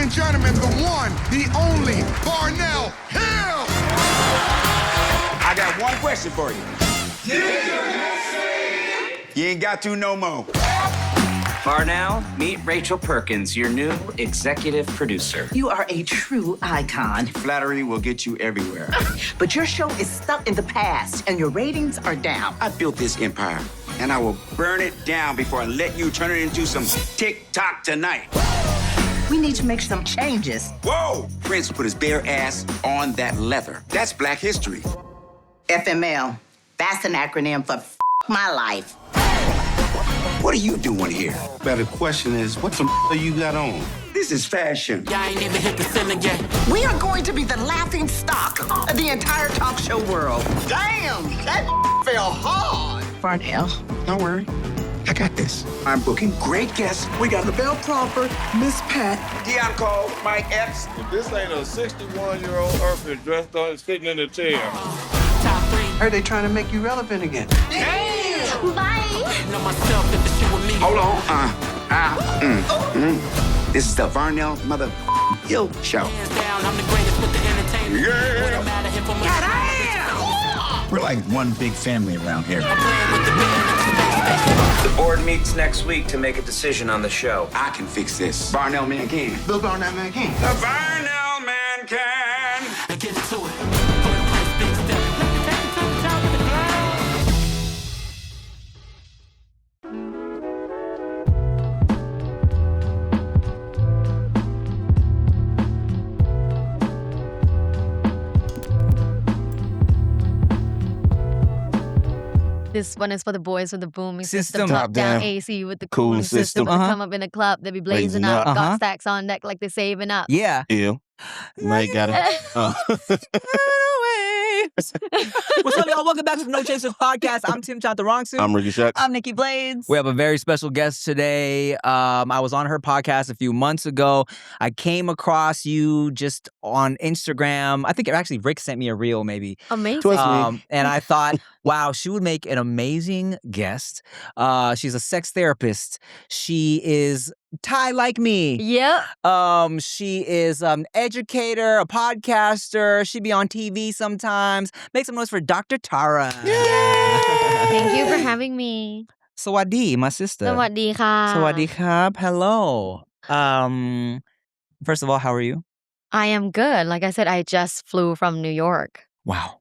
and gentlemen, the one, the only, Varnell Hill! I got one question for you. You ain't got to no more. Varnell, meet Rachel Perkins, your new executive producer. You are a true icon. Flattery will get you everywhere. But your show is stuck in the past and your ratings are down. I built this empire, and I will burn it down before I let you turn it into some TikTok tonight. We need to make some changes. Whoa! Prince put his bare ass on that leather. That's Black history. FML. That's an acronym for my life. What are you doing here? Better question is, what the you got on? This is fashion. Y'all ain't even hit the ceiling yet. We are going to be the laughing stock of the entire talk show world. Damn, that fell hard. Varnell. Don't worry. I got this. I'm booking great guests. We got Belle Crawford, Miss Pat. Dion Cole, Mike Epps. If this ain't a 61-year-old Earther dressed on and sitting in a chair. Top 3. Heard they trying to make you relevant again. Bye. Know myself if the shit with me. Hold on. This is the Varnell Mother Hill Show. Hands down, I'm the greatest with the entertainment. Yeah. Wouldn't matter if I'm We're like one big family around here. playing with the band. The board meets next week to make a decision on the show. I can fix this. Varnell Man can. Bill Varnell man king. The Varnell Man can. Let's get into it. First big step. Take it to the top of the clouds. This one is for the boys with the booming system. System. Top down Top-down. AC with the Cooling cooling system. system. When they come up in the club, they be blazing Blazing up. up. Got stacks on deck like they're saving up. Yeah. Ew. Mike got it. What's up, y'all? Welcome back to the No Chasers podcast. I'm Tim Chantarangsu. I'm Ricky Shucks. I'm Nikki Blades. We have a very special guest today. I was on her podcast a few months ago. I came across you just on Instagram. I think actually Rick sent me a reel maybe. Amazing. And I thought, wow, she would make an amazing guest. She's a sex therapist. She is Thai like me. Yep. She is an educator, a podcaster. She be on TV sometimes. Make some noise for Dr. Tara. Thank you for having me. Sawadi, my sister. สวัสดีค่ะ Sawadi krab. Hello. First of all, how are you? I am good. Like I said, I just flew from New York Wow.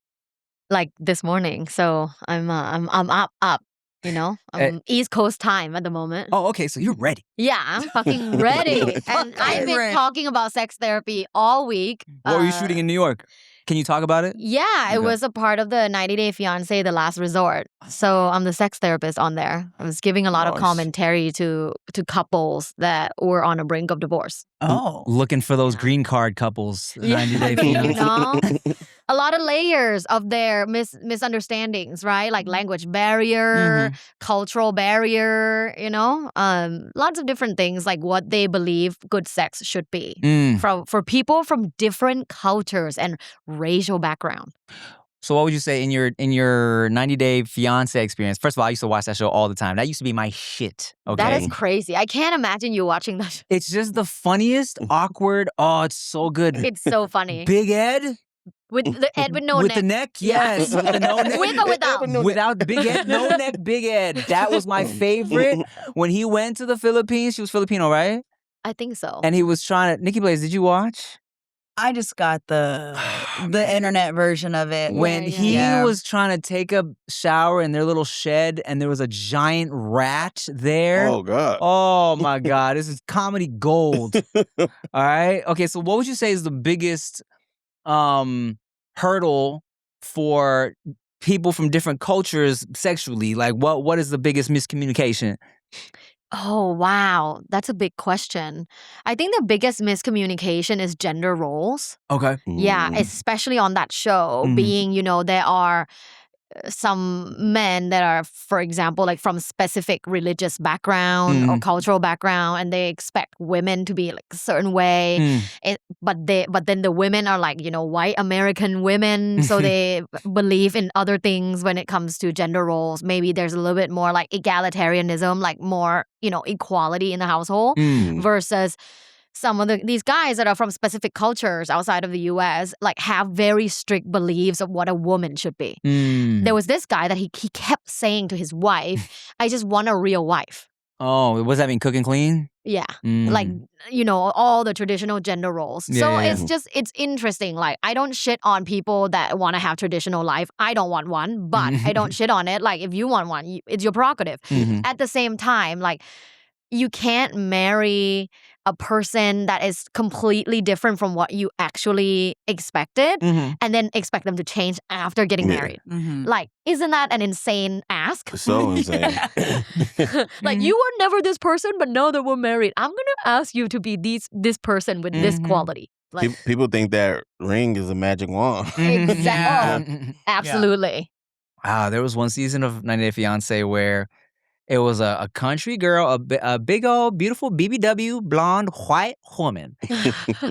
like this morning. So I'm up, you know? I'm East Coast time at the moment. Oh, okay. So you're ready. Yeah, I'm fucking ready. And I've been ready. talking about sex therapy all week. What were you shooting in New York? Can you talk about it? Yeah, it Okay. was a part of the 90-Day Fiancé, The Last Resort. So I'm the sex therapist on there. I was giving a lot of Nice. commentary to couples that were on the brink of divorce. Oh. Looking for those green card couples. 90-day you fiancé. know? A lot of layers of their misunderstandings, right? Like language barrier, cultural barrier, you know? Lots of different things, like what they believe good sex should be. For people from different cultures and racial background. So what would you say in your 90-day fiancé experience? First of all, I used to watch that show all the time. That used to be my shit. Okay. That is crazy. I can't imagine you watching that. It's just the funniest, awkward. Oh, it's so good. It's so funny. Big Ed With the Ed with no with neck. the neck, Yeah. yes. With the no neck. With or without? Without Big Ed, no neck, Big Ed. That was my favorite. When he went to the Philippines, she was Filipino, right? I think so. And he was trying to. Nikki Blaze, did you watch? I just got the internet version of it. When he Yeah. was trying to take a shower in their little shed and there was a giant rat there. Oh, God. Oh my God. This is comedy gold. All right. Okay. So what would you say is the biggest hurdle for people from different cultures sexually? Like what is the biggest miscommunication? Oh, wow. That's a big question. I think the biggest miscommunication is gender roles. Okay. Yeah, especially on that show, being, you know, there are some men that are, for example, like from specific religious background or cultural background, and they expect women to be like a certain way. But then the women are like, you know, white American women, so they believe in other things when it comes to gender roles. Maybe there's a little bit more like egalitarianism, like more, you know, equality in the household versus some of these guys that are from specific cultures outside of the US like have very strict beliefs of what a woman should be. There was this guy that he kept saying to his wife, I just want a real wife. Oh, what does that mean? Cook and clean? Yeah. Like, you know, all the traditional gender roles. So it's interesting. Like, I don't shit on people that want to have traditional life. I don't want one, but I don't shit on it. Like, if you want one, it's your prerogative. At the same time, like, you can't marry a person that is completely different from what you actually expected and then expect them to change after getting married. Like, isn't that an insane ask? So insane. Like, you were never this person, but now that we're married, I'm going to ask you to be this person with this quality. Like, People think that ring is a magic wand. Exactly. Absolutely. Wow, there was one season of 90 Day Fiancé where it was a country girl, a big old beautiful BBW blonde white woman,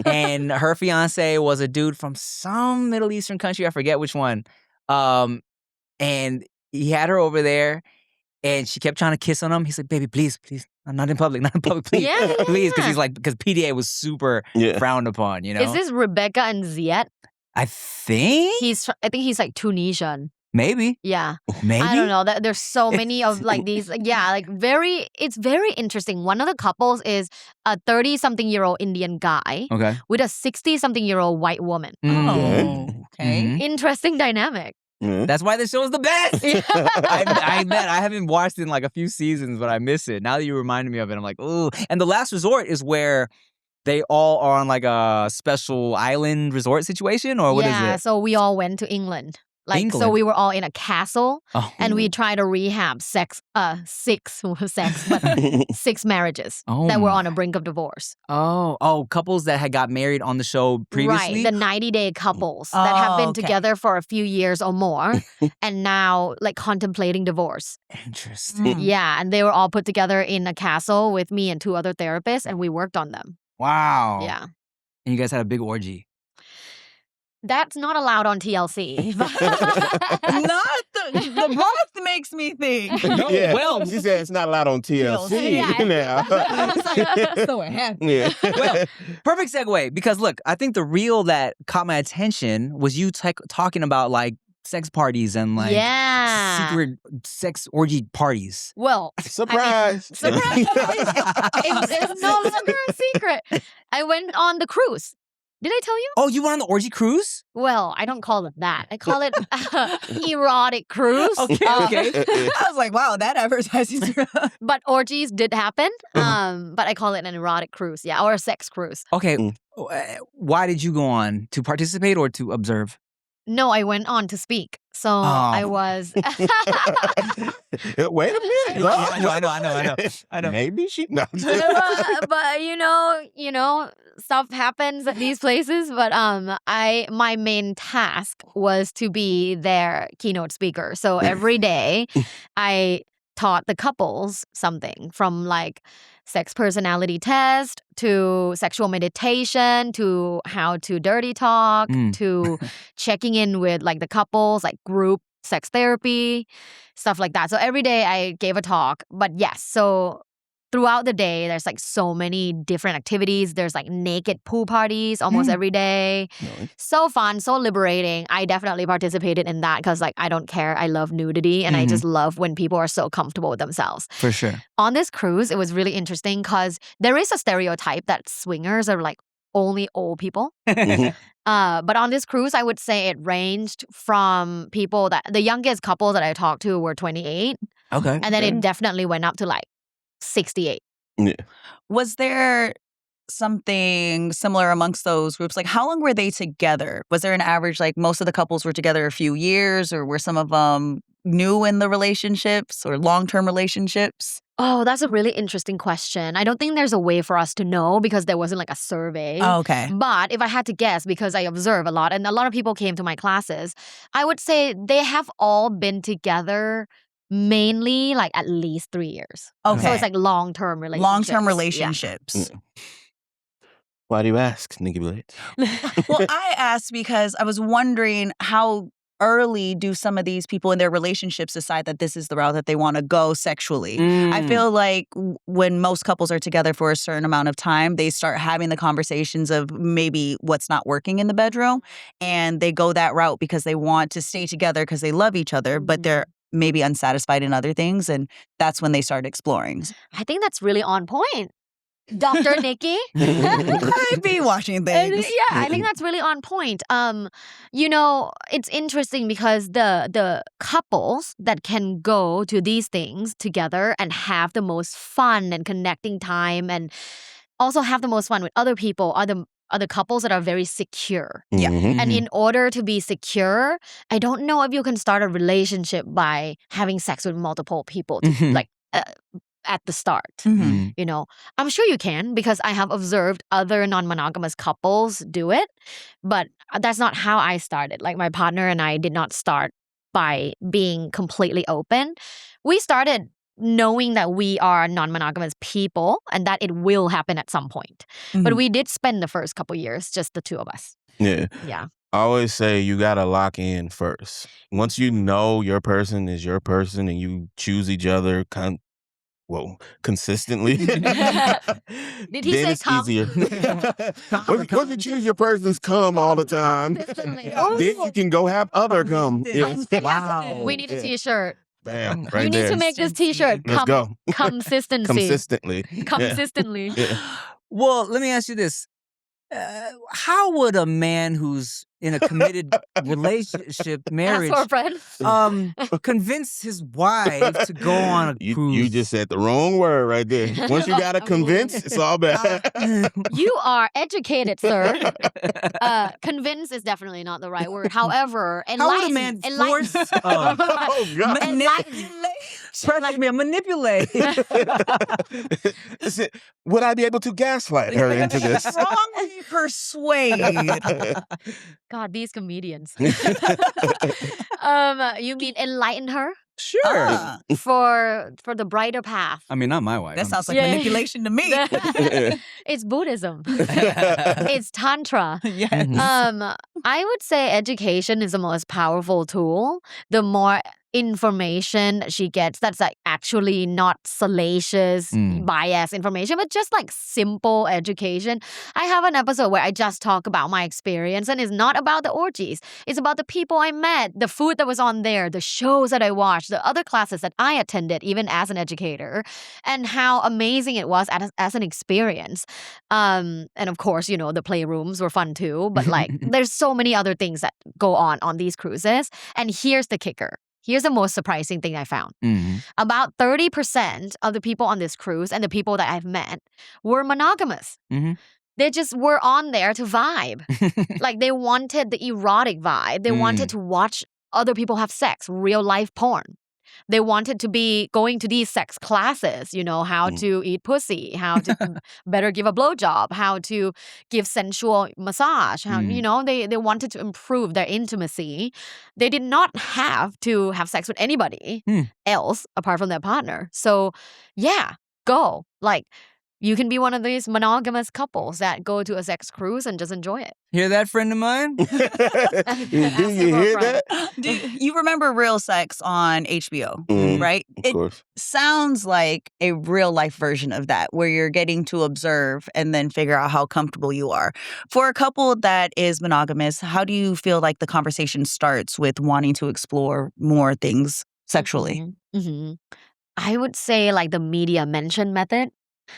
and her fiance was a dude from some Middle Eastern country. I forget which one. And he had her over there, and she kept trying to kiss on him. He's like, "Baby, please, not in public, please, please," because he's like, because PDA was super frowned upon. You know, is this Rebecca and Ziet? I think he's like Tunisian. Maybe. Yeah. Maybe. I don't know. There's so many of like these. Yeah, like it's very interesting. One of the couples is a 30-something-year-old Indian guy with a 60-something-year-old white woman. Oh, okay. Interesting dynamic. That's why the show is the best. I bet. I haven't watched it in like a few seasons, but I miss it. Now that you reminded me of it, I'm like, ooh. And The Last Resort is where they all are on like a special island resort situation, or what is it? Yeah, so we all went to England. Like, so we were all in a castle and we tried to rehab six marriages that were on the brink of divorce. Couples that had got married on the show previously? Right, the 90-day couples that have been together for a few years or more and now like contemplating divorce. Interesting. Yeah, and they were all put together in a castle with me and 2 other therapists and we worked on them. Wow. Yeah. And you guys had a big orgy. That's not allowed on TLC. Not the boss makes me think. No, well, she said it's not allowed on TLC now. So it happened. Yeah. Well, perfect segue, because look, I think the reel that caught my attention was you talking about like sex parties and like secret sex orgy parties. Well, surprise. Surprise. It's no longer a secret. I went on the cruise. Did I tell you? Oh, you went on the orgy cruise? Well, I don't call it that. I call it erotic cruise. Okay. I was like, wow, that advertising. But orgies did happen. But I call it an erotic cruise, or a sex cruise. Okay. Why did you go on? To participate or to observe? No, I went on to speak. So I was. Wait a minute. I know. Maybe she. No. But you know, stuff happens at these places. But my main task was to be their keynote speaker. So every day, I taught the couples something from like sex personality test to sexual meditation to how to dirty talk to checking in with like the couples, like group sex therapy, stuff like that. So every day I gave a talk. But yes, so throughout the day, there's like so many different activities. There's like naked pool parties almost every day. Really? So fun, so liberating. I definitely participated in that because like I don't care. I love nudity and I just love when people are so comfortable with themselves. For sure. On this cruise, it was really interesting because there is a stereotype that swingers are like only old people. But on this cruise, I would say it ranged from people that the youngest couple that I talked to were 28. Okay. And then it definitely went up to like 68. Yeah. Was there something similar amongst those groups? Like, how long were they together? Was there an average, like most of the couples were together a few years, or were some of them new in the relationships or long-term relationships? Oh, that's a really interesting question. I don't think there's a way for us to know because there wasn't like a survey. Oh, okay. But if I had to guess, because I observe a lot and a lot of people came to my classes, I would say they have all been together mainly like at least 3 years. Okay. So it's like long-term relationships. Long-term relationships. Yeah. Why do you ask, Nikki Blades? Well, I asked because I was wondering how early do some of these people in their relationships decide that this is the route that they want to go sexually? I feel like when most couples are together for a certain amount of time, they start having the conversations of maybe what's not working in the bedroom, and they go that route because they want to stay together because they love each other, but they're maybe unsatisfied in other things, and that's when they start exploring. I think that's really on point. Dr. Nikki. I be watching things. Yeah, I think that's really on point. You know, it's interesting because the couples that can go to these things together and have the most fun and connecting time and also have the most fun with other people are the couples that are very secure. Yeah. And in order to be secure, I don't know if you can start a relationship by having sex with multiple people like at the start. You know, I'm sure you can because I have observed other non-monogamous couples do it, but that's not how I started. Like my partner and I did not start by being completely open. We started knowing that we are non-monogamous people and that it will happen at some point. But we did spend the first couple years, just the two of us. Yeah. Yeah. I always say you got to lock in first. Once you know your person is your person and you choose each other consistently. Did he then say it's come? easier. Once you choose your persons come all the time, Consistently. then you can go have other come. Yes. Wow. We need a t-shirt. Bam, right You need there. to make this t-shirt. Let's go. Consistency. Consistently. Consistently. Yeah. Well, let me ask you this. How would a man who's in a committed relationship, marriage, Ask for a friend. convince his wife to go on a cruise? You just said the wrong word right there. Once you got to convince, it's all bad. You are educated, sir. Convince is definitely not the right word. However, How would a man force? Oh, God. Manipulate. Listen, would I be able to gaslight her into this? Strongly persuade. God, these comedians. You mean enlighten her Sure. for the brighter path? I mean, not my wife. That sounds like Yeah. manipulation to me. It's Buddhism. It's Tantra. Yes. I would say education is the most powerful tool. The more information she gets that's like actually not salacious, biased information, but just like simple education. I have an episode where I just talk about my experience, and it's not about the orgies. It's about the people I met, the food that was on there, the shows that I watched, the other classes that I attended, even as an educator, and how amazing it was as an experience. And of course, you know, the playrooms were fun too, but like there's so many other things that go on these cruises. And here's the kicker. Here's the most surprising thing I found. About 30% of the people on this cruise and the people that I've met were monogamous. They just were on there to vibe. Like they wanted the erotic vibe. They wanted to watch other people have sex, real life porn. They wanted to be going to these sex classes, you know, how to eat pussy, how to better give a blowjob, how to give sensual massage, how, you know, they wanted to improve their intimacy. They did not have to have sex with anybody else apart from their partner. So, yeah, go. Like, you can be one of these monogamous couples that go to a sex cruise and just enjoy it. Hear that, friend of mine? Do you hear that? You remember Real Sex on HBO, right? Of course. Sounds like a real life version of that, where you're getting to observe and then figure out how comfortable you are. For a couple that is monogamous, how do you feel like the conversation starts with wanting to explore more things sexually? I would say like the media mention method.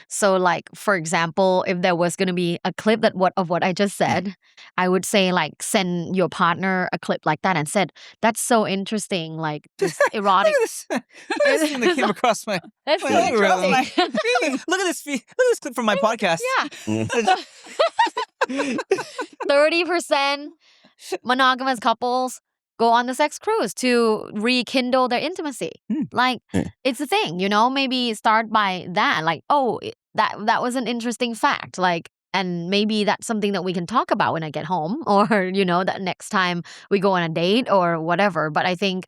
So like, for example, if there was going to be a clip of what I just said, I would say like send your partner a clip like that and said, that's so interesting, like this erotic. Look at this thing that came across my That's so algorithm. interesting. Look at this clip from my podcast. Yeah. 30% monogamous couples go on the sex cruise to rekindle their intimacy. Like, it's a thing, you know? Maybe start by that. Like, oh, that was an interesting fact. Like, and maybe that's something that we can talk about when I get home, or, you know, that next time we go on a date or whatever. But I think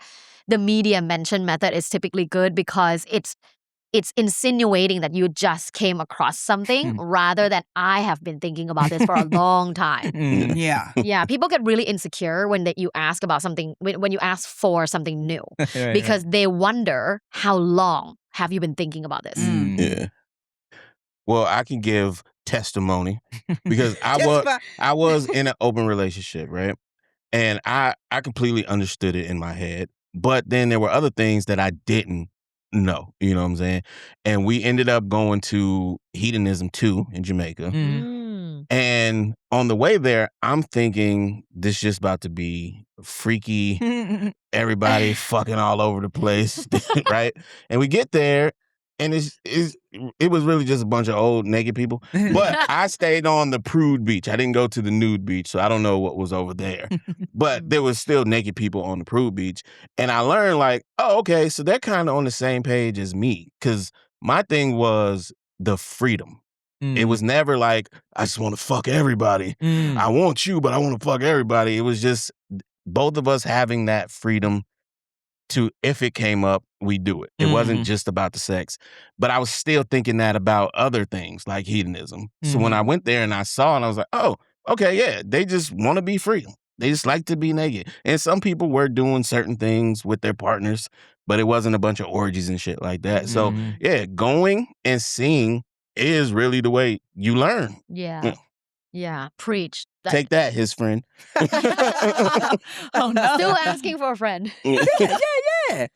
the media mention method is typically good because it's it's insinuating that you just came across something rather than I have been thinking about this for a long time. Yeah. Yeah, people get really insecure when you ask about something, when you ask for something new, because they wonder how long have you been thinking about this. Yeah. Well, I can give testimony because I was in an open relationship, right? And I completely understood it in my head. But then there were other things that I didn't know, you know what I'm saying? And we ended up going to Hedonism 2 in Jamaica. And on the way there, I'm thinking this just about to be freaky, everybody fucking all over the place, right? And we get there, and it was really just a bunch of old naked people. But I stayed on the prude beach. I didn't go to the nude beach, so I don't know what was over there. But there was still naked people on the prude beach. And I learned like, oh, okay, so they're kind of on the same page as me. Because my thing was the freedom. It was never like, I just want to fuck everybody. I want you, but I want to fuck everybody. It was just both of us having that freedom to, if it came up, we do it. It wasn't just about the sex. But I was still thinking that about other things like hedonism. So when I went there and I saw it, I was like, oh, okay, yeah, they just want to be free. They just like to be naked. And some people were doing certain things with their partners, but it wasn't a bunch of orgies and shit like that. So yeah, going and seeing is really the way you learn. Yeah, preach. Take that, his friend. Oh no. Still asking for a friend. Yeah.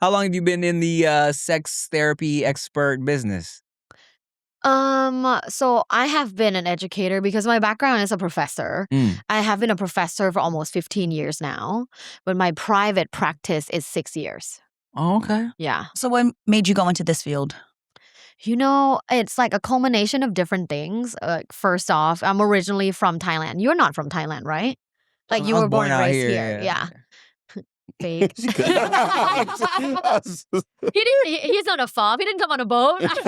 How long have you been in the sex therapy expert business? So I have been an educator because my background is a professor. I have been a professor for almost 15 years now, but my private practice is 6 years. Oh, okay. Yeah. So what made you go into this field? You know, it's like a culmination of different things. First off, I'm originally from Thailand. You're not from Thailand, right? Like you I was were born and out raised here, here. Yeah. Fake. He He's not a fob. He didn't come on a boat. He ain't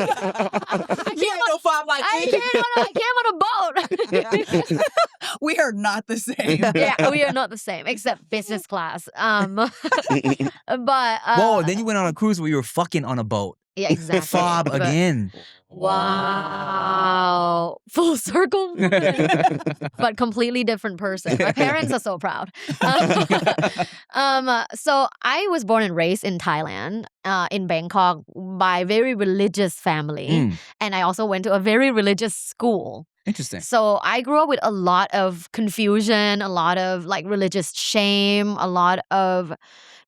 no fob like I came on a boat. We are not the same. Yeah, we are not the same, except business class. But Whoa, then you went on a cruise where you were fucking on a boat. yeah, exactly. Fob But- again. Wow. Full circle. But completely different person. My parents are so proud. So I was born and raised in Thailand, in Bangkok, by a very religious family. And I also went to a very religious school. Interesting. So I grew up with a lot of confusion, a lot of like religious shame, a lot of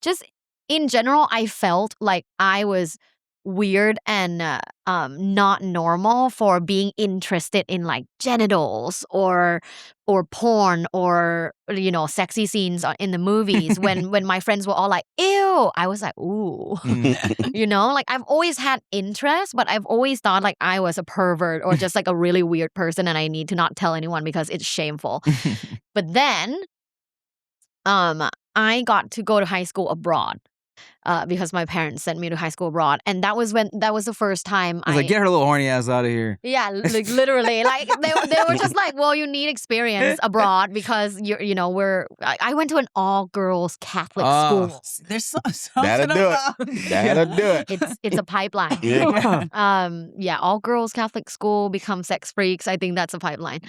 just in general, I felt like I was weird and not normal for being interested in like genitals or porn or you know sexy scenes in the movies when my friends were all like ew, I was like ooh. You know, like I've always had interest, but I've always thought like I was a pervert or just like a really weird person and I need to not tell anyone because it's shameful. But then I got to go to high school abroad. Because my parents sent me to high school abroad, and that was the first time I was like, get her little horny ass out of here. Yeah, like literally, like they were just like, well, you need experience abroad because I went to an all girls Catholic school. There's something That'll do about it. That'll do it. It's a pipeline. Yeah. All girls Catholic school, become sex freaks. I think that's a pipeline.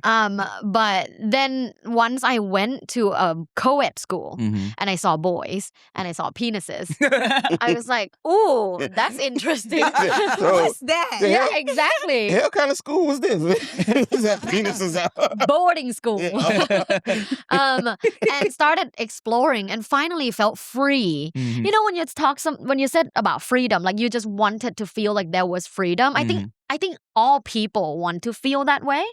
But then once I went to a co-ed school and I saw boys and I saw penises, I was like, ooh, that's interesting. What's that? Yeah, exactly. Hell kind of school was this? Is that penises out? Boarding school. And started exploring and finally felt free. You know, when you said about freedom, like you just wanted to feel like there was freedom. I think all people want to feel that way.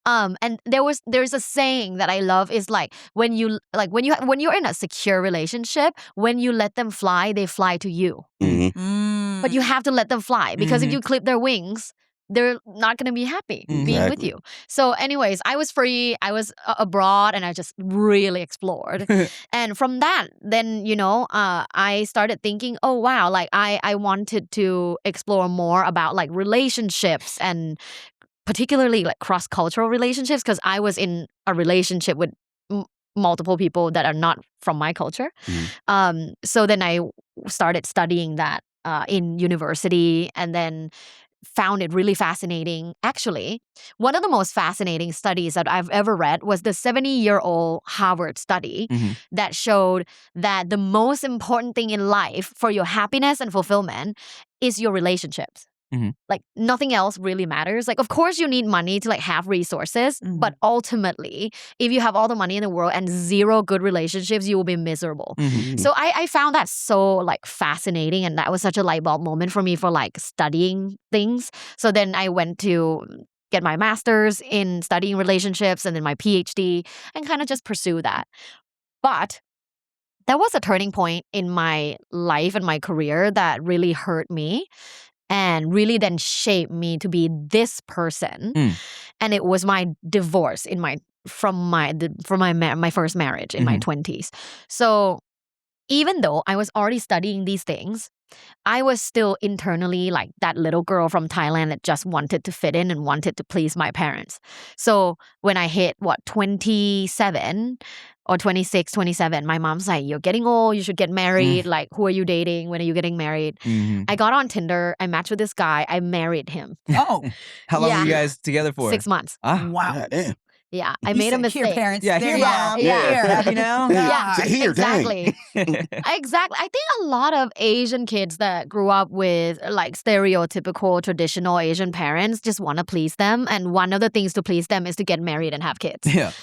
And there's a saying that I love is like when you're in a secure relationship, when you let them fly, they fly to you. But you have to let them fly because if you clip their wings, they're not going to be happy being with you. So anyways, I was free. I was abroad and I just really explored. And from that, then, I started thinking, oh, wow, like I wanted to explore more about like relationships and particularly like cross-cultural relationships because I was in a relationship with multiple people that are not from my culture. So then I started studying that in university and then found it really fascinating. Actually, one of the most fascinating studies that I've ever read was the 70-year-old Harvard study that showed that the most important thing in life for your happiness and fulfillment is your relationships. Like nothing else really matters. Like, of course, you need money to like have resources, but ultimately, if you have all the money in the world and zero good relationships, you will be miserable. So I found that so like fascinating, and that was such a light bulb moment for me for like studying things. So then I went to get my master's in studying relationships and then my PhD and kind of just pursue that. But that was a turning point in my life and my career that really hurt me and really then shaped me to be this person. And it was my divorce from my first marriage in my 20s. So even though I was already studying these things, I was still internally like that little girl from Thailand that just wanted to fit in and wanted to please my parents. So when I hit 27 or 26, 27, my mom's like, you're getting old, you should get married. Like, who are you dating? When are you getting married? I got on Tinder, I matched with this guy, I married him. Oh. How long were you guys together for? 6 months. Wow. Damn. Yeah, I made a mistake. Here, parents. Yeah, there, here, mom. mom. Yeah. Here. Happy now? Yeah, Here, dang. exactly. Exactly. I think a lot of Asian kids that grew up with like stereotypical traditional Asian parents just want to please them. And one of the things to please them is to get married and have kids. Yeah.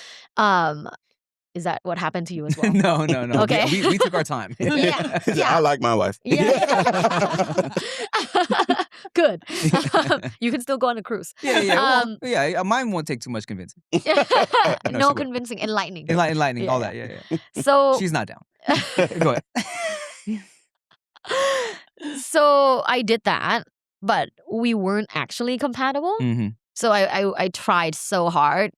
Is that what happened to you as well? No. Okay. We took our time. Yeah. I like my wife. Yeah. Good. You can still go on a cruise. Yeah. Mine won't take too much convincing. No convincing, enlightening. Enlightening, all that. Yeah. So She's not down. Go ahead. So I did that, but we weren't actually compatible. So I tried so hard.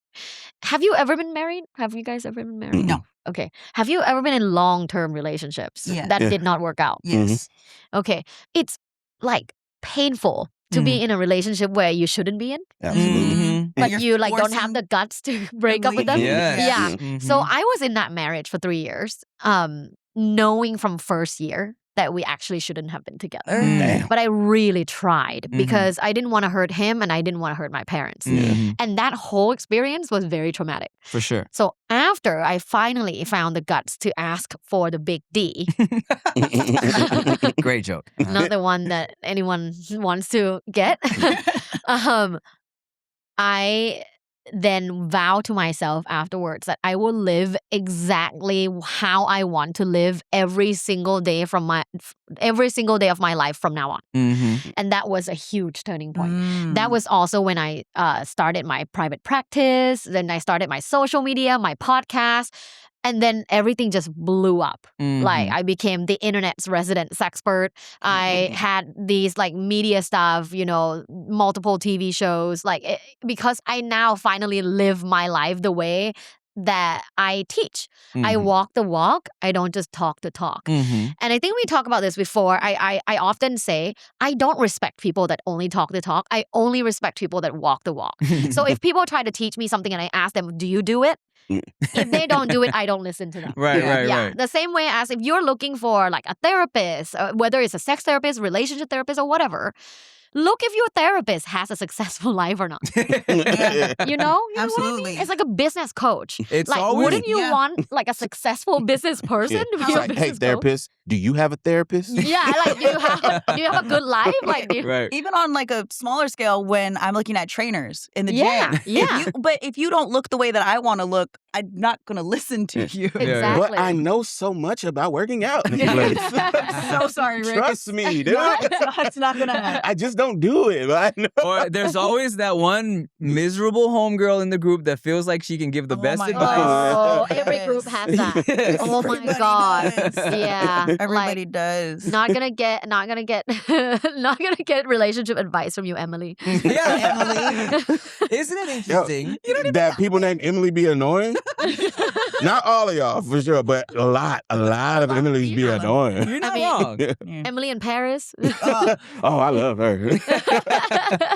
Have you ever been married? Have you guys ever been married? No. Okay. Have you ever been in long-term relationships that did not work out? Yes. Okay. It's like painful to be in a relationship where you shouldn't be in. Absolutely. But you're you like don't have forcing the guts to break up with them. Yes. Yeah. So I was in that marriage for 3 years, knowing from first year that we actually shouldn't have been together. Damn. But I really tried because I didn't want to hurt him and I didn't want to hurt my parents. And that whole experience was very traumatic. For sure. So after I finally found the guts to ask for the big D, Great joke. not the one that anyone wants to get, I then vow to myself afterwards that I will live exactly how I want to live every single day of my life from now on. And that was a huge turning point. That was also when I started my private practice. Then I started my social media, my podcast. And then everything just blew up. Like I became the internet's resident sexpert. I had these like media stuff, multiple TV shows, because I now finally live my life the way that I teach. I walk the walk. I don't just talk the talk. And I think we talked about this before. I often say, I don't respect people that only talk the talk. I only respect people that walk the walk. So if people try to teach me something and I ask them, do you do it? If they don't do it, I don't listen to them. Right. The same way as if you're looking for like a therapist, whether it's a sex therapist, relationship therapist, or whatever, look if your therapist has a successful life or not. You know what I mean? It's like a business coach. It's like, always- wouldn't you want like a successful business person to be It's your like, business hey, coach? therapist, do you have a therapist? Yeah, like do you have a good life? Like, do you, Right. Even on like a smaller scale, when I'm looking at trainers in the Yeah, gym. yeah. But if you don't look the way that I want to look, I'm not going to listen to you. Exactly. But I know so much about working out. So sorry, Rick. Trust me, dude. It's not going to happen. I just don't do it. But I know. Or there's always that one miserable homegirl in the group that feels like she can give the Oh best my advice. Oh, Yes. every group has that. Oh my Everybody god. does. Yeah. Everybody like, does. not gonna get not gonna get relationship advice from you, Emily. Yeah, Emily. Isn't it interesting? That people named Emily be annoying? Not all of y'all, for sure, but a lot of Emily's be annoying. You're not I mean- wrong. Emily in Paris. Oh, I love her.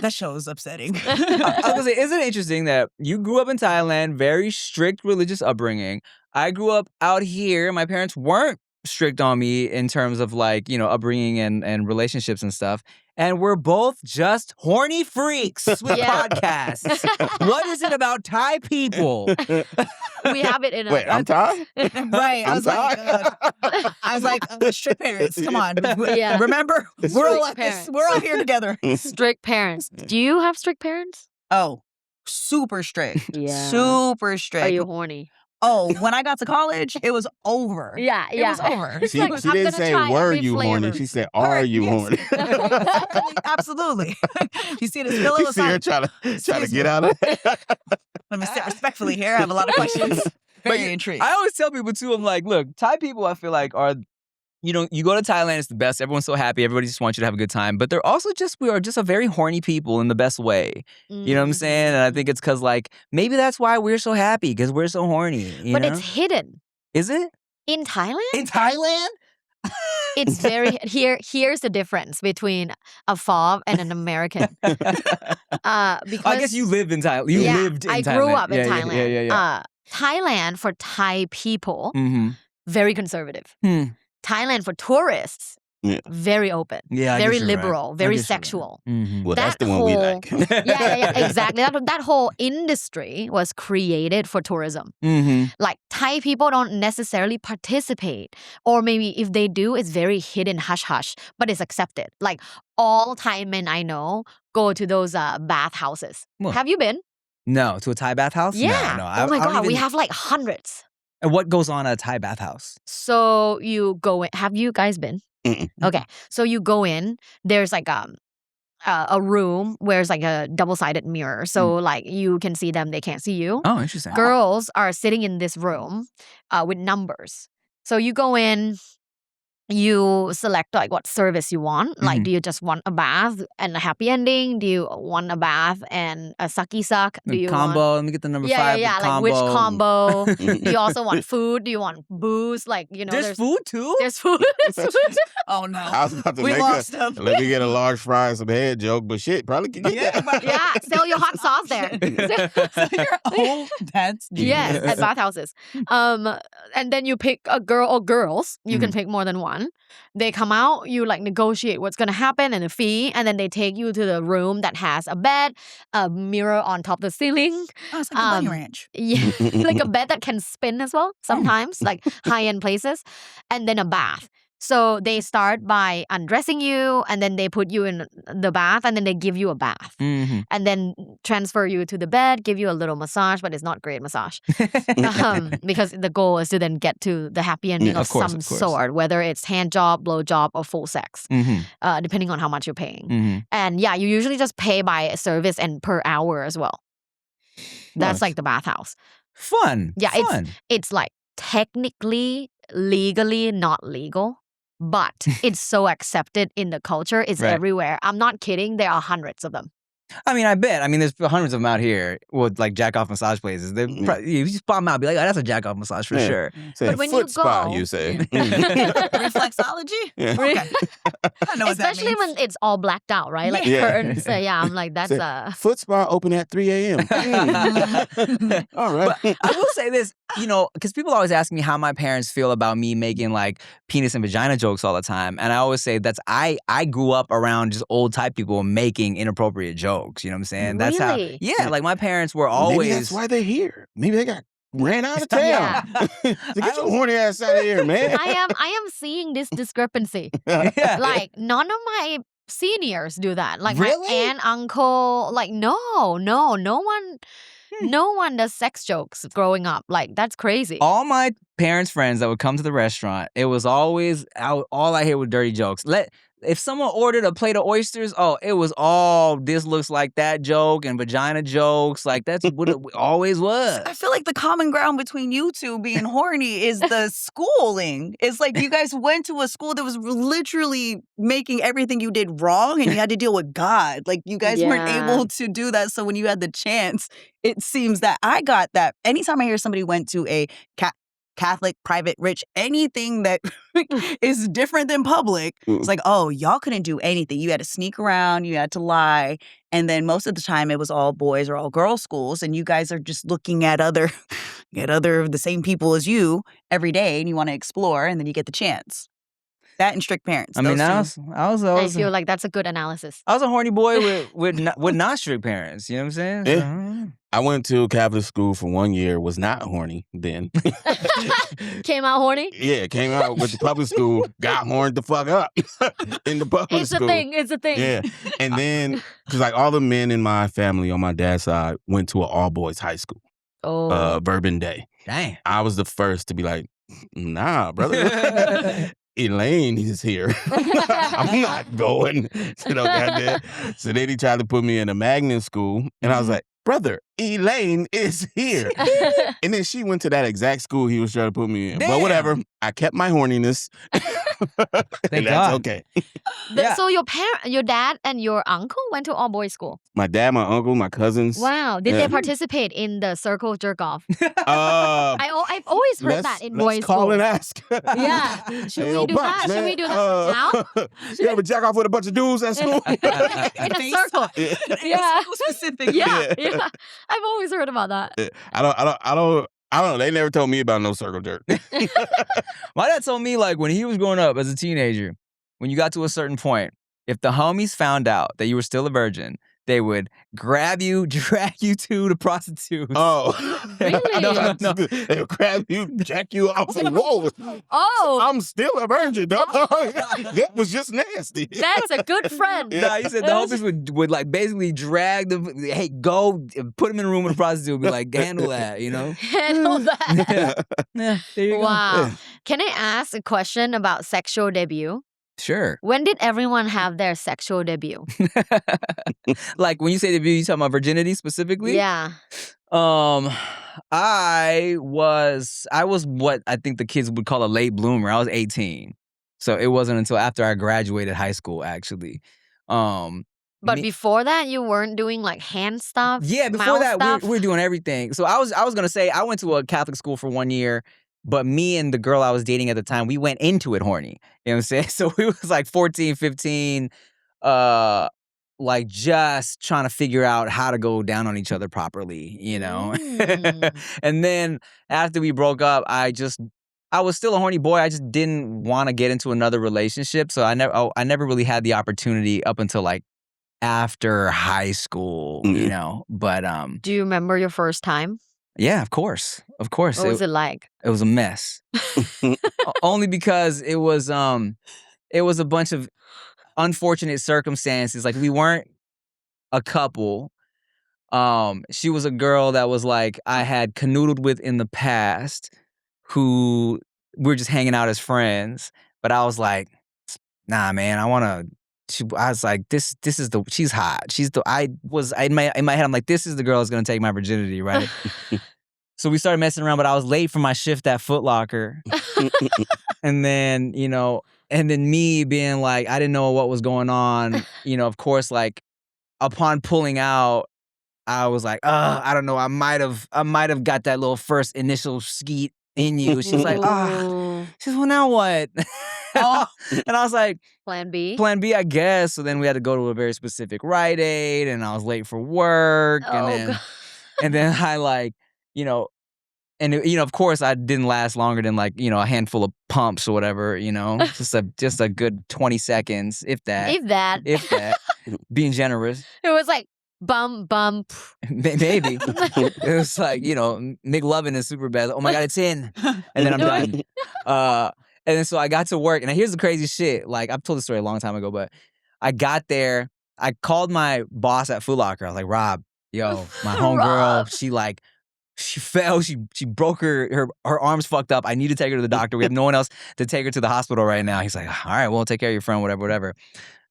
That show is upsetting. I was gonna say, isn't it interesting that you grew up in Thailand, very strict religious upbringing. I grew up out here. My parents weren't strict on me in terms of like, upbringing and relationships and stuff. And we're both just horny freaks with podcasts. What is it about Thai people? We have it in a... Wait, I'm Thai? Right. I was like, strict parents. Come on. Yeah. Remember, we're all parents. We're all here together. Strict parents. Do you have strict parents? Oh, super strict. Yeah. Super strict. Are you horny? Oh, when I got to college, it was over. Yeah. It was over. She like, I'm didn't gonna say, try were every you horny? flavor. She said, are you horny? Absolutely. You see this pillow? You see her trying to get out of it? Let me sit respectfully here. I have a lot of questions. Very intrigued. I always tell people too, I'm like, look, Thai people I feel like are, you go to Thailand, it's the best. Everyone's so happy. Everybody just wants you to have a good time. But they're also we are just a very horny people in the best way. You know what I'm saying? And I think it's because like, maybe that's why we're so happy, because we're so horny. But it's hidden. Is it? In Thailand? In Thailand? It's very... Here's the difference between a fob and an American. Because I guess you lived in Thailand. You lived in Thailand. I grew up in Thailand. Yeah. Thailand for Thai people, Mm-hmm. very conservative. Thailand for tourists, very open, Yeah, I very guess you're right. liberal, I very guess you're right. sexual. Mm-hmm. Well, that's the one we like. Yeah, exactly. That whole industry was created for tourism. Mm-hmm. Like Thai people don't necessarily participate, or maybe if they do, it's very hidden, hush hush, but it's accepted. Like all Thai men I know go to those bath houses. Well, Have you been? No, to a Thai bathhouse? Yeah. No. Oh my God, we have like hundreds. And what goes on at a Thai bathhouse? So you go in. Have you guys been? Mm-mm. Okay. So you go in. There's like a room where it's like a double-sided mirror. So like you can see them, they can't see you. Oh, interesting. Girls are sitting in this room with numbers. So you go in. You select like what service you want. Like, do you just want a bath and a happy ending? Do you want a bath and a sucky suck? Do you combo? want... Let me get the number Yeah, 5. yeah. Combo. Like which combo? Do you also want food? Do you want booze? Like, There's food too? There's food. Oh no. I was about to We make lost him. let me get a large fry and some head joke, but shit, probably could get that. Yeah, sell your hot sauce there. That's Yes, at bathhouses. And then you pick a girl or girls. You can pick more than one. They come out, you like negotiate what's gonna happen and a fee, and then they take you to the room that has a bed, a mirror on top of the ceiling. Oh, it's like a bunny ranch. Yeah, like a bed that can spin as well sometimes, like high-end places, and then a bath. So they start by undressing you, and then they put you in the bath, and then they give you a bath. Mm-hmm. And then transfer you to the bed, give you a little massage, but it's not great massage. Because the goal is to then get to the happy ending of some sort, whether it's hand job, blow job, or full sex, depending on how much you're paying. And yeah, you usually just pay by service and per hour as well. That's like the bathhouse. Fun. Yeah, Fun. it's like technically, legally not legal. But it's so accepted in the culture. It's everywhere. I'm not kidding. There are hundreds of them. I mean, I bet. I mean, there's hundreds of them out here with like jack off massage places. You just pop them out, be like, oh, that's a jack off massage for sure. But when foot you spa, go, you say. Reflexology? Yeah. Okay. I know what that especially means. when it's all blacked out, right? Like curtains. Yeah, I'm like, that's Foot spa open at 3 a.m. All right. But I will say this, because people always ask me how my parents feel about me making like penis and vagina jokes all the time. And I always say I grew up around just old type people making inappropriate jokes. You know what I'm saying? That's Really? how, like my parents were always. Maybe that's why they're here. Maybe they got ran out of town. So get your horny ass out of here, man. I am seeing this discrepancy. Yeah. Like none of my seniors do that. Like Really? my aunt, uncle, like no one does sex jokes growing up. Like that's crazy. All my parents' friends that would come to the restaurant, it was always all I hear were dirty jokes. If someone ordered a plate of oysters, it was all this looks like that joke and vagina jokes. Like that's what it always was. I feel like the common ground between you two being horny is the schooling. It's like you guys went to a school that was literally making everything you did wrong and you had to deal with God. Like you guys weren't able to do that. So when you had the chance, it seems that I got that. Anytime I hear somebody went to a Catholic, private, rich, anything that is different than public. It's like, oh, y'all couldn't do anything. You had to sneak around, you had to lie. And then most of the time it was all boys or all girls schools. And you guys are just looking at other get other of the same people as you every day and you want to explore and then you get the chance. That and strict parents. I mean, those two. I feel like that's a good analysis. I was a horny boy with not strict parents. You know what I'm saying? Yeah. I went to Catholic school for 1 year, was not horny then. Came out horny? Yeah, came out with the public school, got horned the fuck up in the public school. It's a thing. Yeah. And then, because like all the men in my family on my dad's side went to an all-boys high school. Bourbon Day. Dang. I was the first to be like, nah, brother. Elaine is here. I'm not going to no goddamn. So then he tried to put me in a magnet school, and I was like, brother, Elaine is here. And then she went to that exact school he was trying to put me in. Damn. But whatever, I kept my horniness. And that's okay. So your dad and your uncle went to all boys school? My dad, my uncle, my cousins. Wow. Did they participate in the circle jerk off? I've always heard that in boys' Let's call school. and ask. Yeah. Should Hey, we do that? Should we do that now? You ever jack off with a bunch of dudes at school? In a circle. Yeah. Specific. Yeah. I've always heard about that. I don't know. They never told me about no circle jerk. My dad told me, like, when he was growing up as a teenager, when you got to a certain point, if the homies found out that you were still a virgin, they would grab you, drag you to the prostitutes. Oh. Really? No. They would grab you, jack you off. Like, whoa. Oh. I'm still a virgin, dog. That was just nasty. That's a good friend. Nah, he said the homies would like basically drag them, hey, go, put them in a room with a prostitute and be like, handle that, you know? Handle that. Yeah, there you go. Wow. Can I ask a question about sexual debut? Sure. When did everyone have their sexual debut? Like when you say debut, you talking about virginity specifically? Yeah. I was what I think the kids would call a late bloomer. I was 18. So it wasn't until after I graduated high school, actually. But before that, you weren't doing like hand stuff? Yeah, before that, we were doing everything. So I was going to say, I went to a Catholic school for 1 year, but me and the girl I was dating at the time, we went into it horny. You know what I'm saying? So we was like 14, 15, like just trying to figure out how to go down on each other properly, you know? And then after we broke up, I was still a horny boy. I just didn't want to get into another relationship. So I never really had the opportunity up until like after high school, you know? But do you remember your first time? Yeah, of course. Of course. What was it like? It was a mess. Only because it was a bunch of unfortunate circumstances. Like we weren't a couple. She was a girl that was like I had canoodled with in the past, who we were just hanging out as friends. But I was like, nah, man, I was like, she's hot. In my head, I'm like, this is the girl that's gonna take my virginity, right? So we started messing around, but I was late for my shift at Foot Locker. And then, me being like, I didn't know what was going on. Of course, like upon pulling out, I was like, I don't know. I might have got that little first initial skeet in you. She's like, she's well, now what? And I was like, Plan B, I guess. So then we had to go to a very specific Rite Aid, and I was late for work, and then I like, of course I didn't last longer than like, a handful of pumps or whatever, just a good 20 seconds, if that, being generous. It was like bum. Maybe. It was like, McLovin is super bad. Oh my God, it's in. And then I'm done. And then so I got to work, and here's the crazy shit. Like, I've told this story a long time ago, but I got there, I called my boss at Foot Locker. I was like, Rob, yo, my homegirl, she fell, she broke her arms fucked up. I need to take her to the doctor. We have no one else to take her to the hospital right now. He's like, all right, well, take care of your friend, whatever.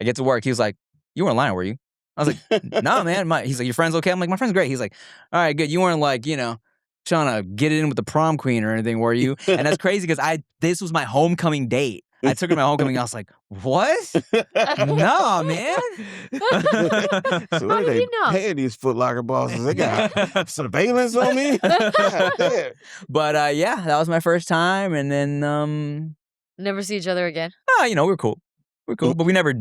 I get to work. He was like, you weren't lying, were you? I was like, nah, man. He's like, your friend's okay? I'm like, my friend's great. He's like, all right, good. You weren't like, trying to get it in with the prom queen or anything, were you? And that's crazy because this was my homecoming date. I took her to my homecoming. I was like, what? No, man. So what are they paying these Foot Locker bosses? They got surveillance on me? But yeah, that was my first time. And then never see each other again. We're cool. But we never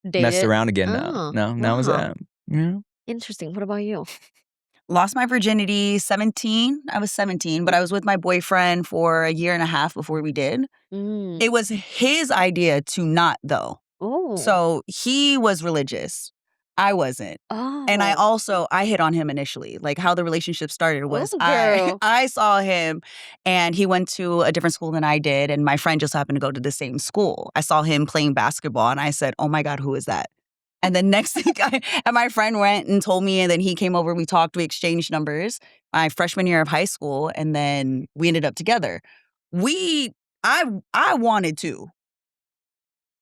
messed around again. No, that was that. Interesting. What about you? Lost my virginity 17. I was 17, but I was with my boyfriend for a year and a half before we did. It was his idea to not, though. Oh. So he was religious. I wasn't. Oh. And I hit on him initially. Like how the relationship started was girl. I saw him and he went to a different school than I did. And my friend just happened to go to the same school. I saw him playing basketball and I said, oh my God, who is that? And then next thing, and my friend went and told me, and then he came over, we talked, we exchanged numbers my freshman year of high school. And then we ended up together. I wanted to.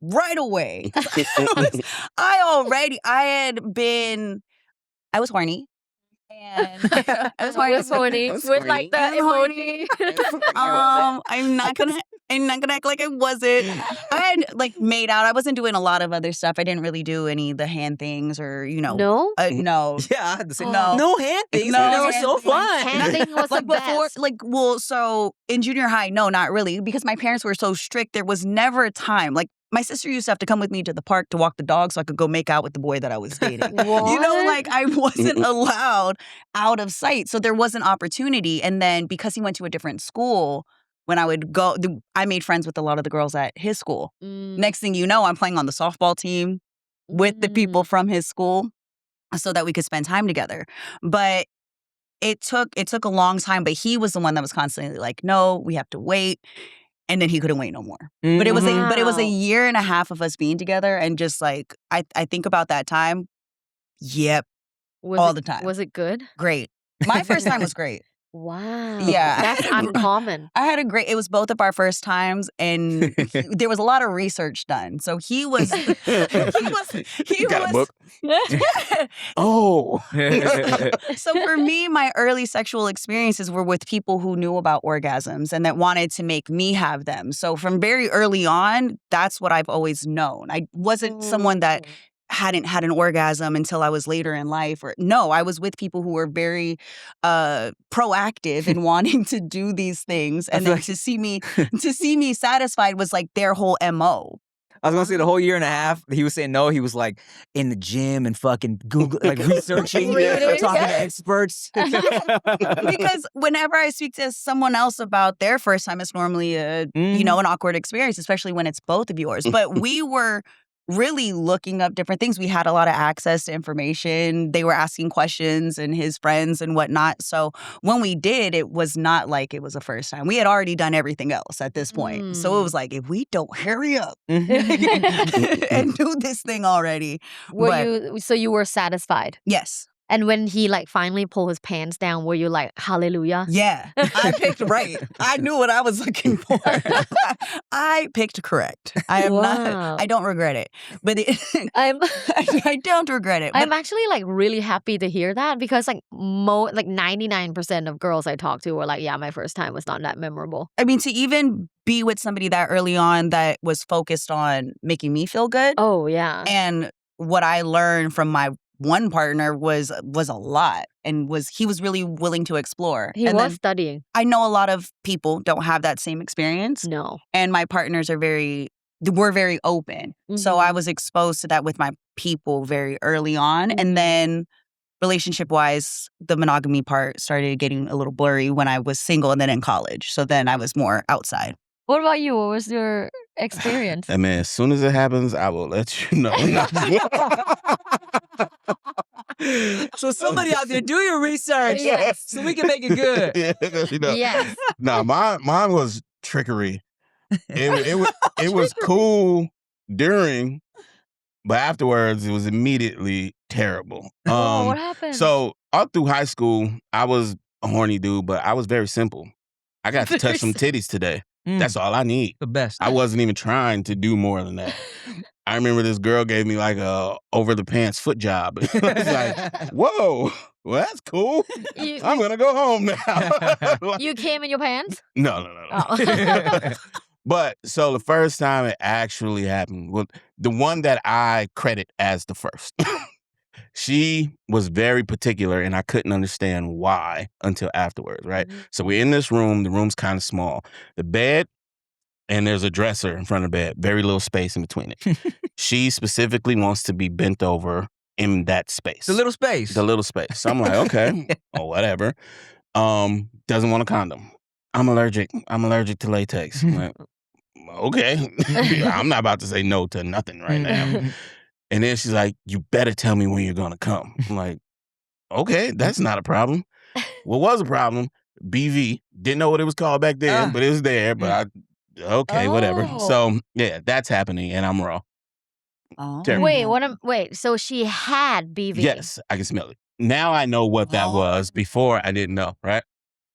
Right away. I was horny. And I was horny. With like the emoji. I'm not gonna act like I wasn't. I had like made out. I wasn't doing a lot of other stuff. I didn't really do any of the hand things or, No? no. Yeah, I had to say No. no hand things. No, They were hand so things. fun. Hand thing was the Like before, best. so in junior high, no, not really, because my parents were so strict. There was never a time. Like my sister used to have to come with me to the park to walk the dog so I could go make out with the boy that I was dating. What? Like I wasn't allowed out of sight. So there was an opportunity. And then because he went to a different school, when I would go, I made friends with a lot of the girls at his school. Next thing you know, I'm playing on the softball team with the people from his school so that we could spend time together. But it took a long time, but he was the one that was constantly like, no, we have to wait. And then he couldn't wait no more. But it was a year and a half of us being together, and just like I think about that time. Yep, all the time. Was it good? Great. My first time was great. Wow. Yeah. That's uncommon. It was both of our first times, and there was a lot of research done. So he was Got a book? Oh. So for me, my early sexual experiences were with people who knew about orgasms and that wanted to make me have them. So from very early on, that's what I've always known. I wasn't someone that hadn't had an orgasm until I was later in life. No, I was with people who were very proactive in wanting to do these things. And then to see me satisfied was like their whole MO. I was gonna say the whole year and a half, he was saying no. He was like in the gym and fucking Google, like researching, talking to experts. Because whenever I speak to someone else about their first time, it's normally an awkward experience, especially when it's both of yours. But we were really looking up different things. We had a lot of access to information. They were asking questions and his friends and whatnot. So when we did, it was not like it was a first time. We had already done everything else at this point. So it was like, if we don't hurry up and do this thing already. So you were satisfied? Yes. And when he like finally pulled his pants down, were you like, hallelujah? Yeah, I picked right. I knew what I was looking for. I picked correct. I am not, I don't regret it. But I don't regret it. I'm actually like really happy to hear that, because like 99% of girls I talk to were like, yeah, my first time was not that memorable. I mean, to even be with somebody that early on that was focused on making me feel good. Oh, yeah. And what I learned from my one partner was a lot, and he was really willing to explore. He was studying. I know a lot of people don't have that same experience. No. And my partners we're very open. So I was exposed to that with my people very early on. And then relationship-wise, the monogamy part started getting a little blurry when I was single and then in college. So then I was more outside. What about you? What was your experience? Hey man, as soon as it happens, I will let you know. So somebody out there, do your research so we can make it good. Yes. No, mine was trickery. It was cool during, but afterwards it was immediately terrible. What happened? So all through high school, I was a horny dude, but I was very simple. I got to touch some titties today. That's all I need. The best. I wasn't even trying to do more than that. I remember this girl gave me like a over the pants foot job. I was like, whoa, well, that's cool. I'm going to go home now. You came in your pants? No. Oh. But so the first time it actually happened, well, the one that I credit as the first, she was very particular and I couldn't understand why until afterwards, right? So we're in this room. The room's kind of small. The bed, and there's a dresser in front of the bed. Very little space in between it. She specifically wants to be bent over in that space. The little space. The little space. So I'm like, okay, or whatever. Doesn't want a condom. I'm allergic to latex. I'm like, okay. I'm not about to say no to nothing right now. And then she's like, you better tell me when you're going to come. I'm like, okay, that's not a problem. What was a problem? BV. Didn't know what it was called back then, but it was there. But whatever. So, yeah, that's happening, and I'm raw. Oh. Wait, so she had BV? Yes, I can smell it. Now I know what that was. Before, I didn't know, right?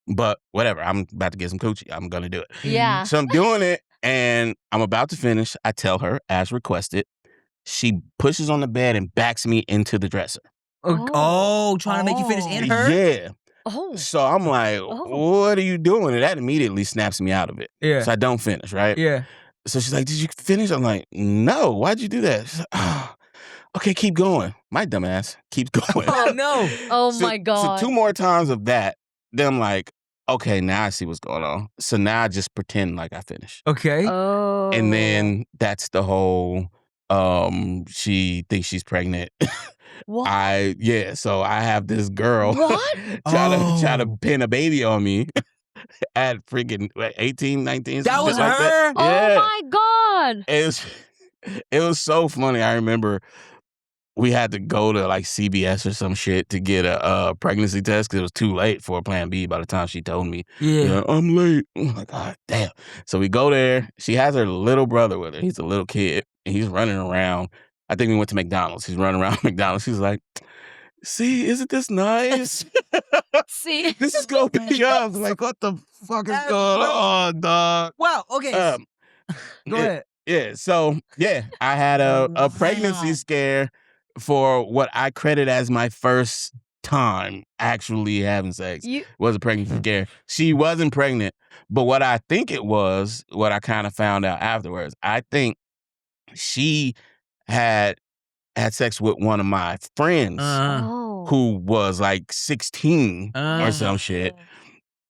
But whatever, I'm about to get some coochie. I'm going to do it. Yeah. So I'm doing it, and I'm about to finish. I tell her, as requested. She pushes on the bed and backs me into the dresser. Trying to make you finish in her? Yeah. Oh. So I'm like, what are you doing? And that immediately snaps me out of it. Yeah. So I don't finish, right? Yeah. So she's like, did you finish? I'm like, no. Why'd you do that? She's like, oh, okay, keep going. My dumbass keeps going. Oh, no. Oh, my God. So 2 more times of that. Then I'm like, okay, now I see what's going on. So now I just pretend like I finished. Okay. Oh. And then that's the whole, she thinks she's pregnant. What? So I have this girl What? try to pin a baby on me at freaking 18, 19. That was like her? that. Oh, Yeah. my God. It was so funny. I remember we had to go to like CBS or some shit to get a pregnancy test because it was too late for a plan B by the time she told me. Yeah. I'm late. I'm like, God damn. So we go there. She has her little brother with her. He's a little kid. And he's running around. I think we went to McDonald's. He's running around McDonald's. She's like, see, isn't this nice? See? This is going to be us. Like, what the fuck is going on, dog? Wow, okay. Go ahead. Yeah, so, I had a pregnancy scare for what I credit as my first time actually having sex. Was a pregnancy scare. She wasn't pregnant, but what I think it was, what I kind of found out afterwards, I think she had sex with one of my friends who was like 16 or some shit.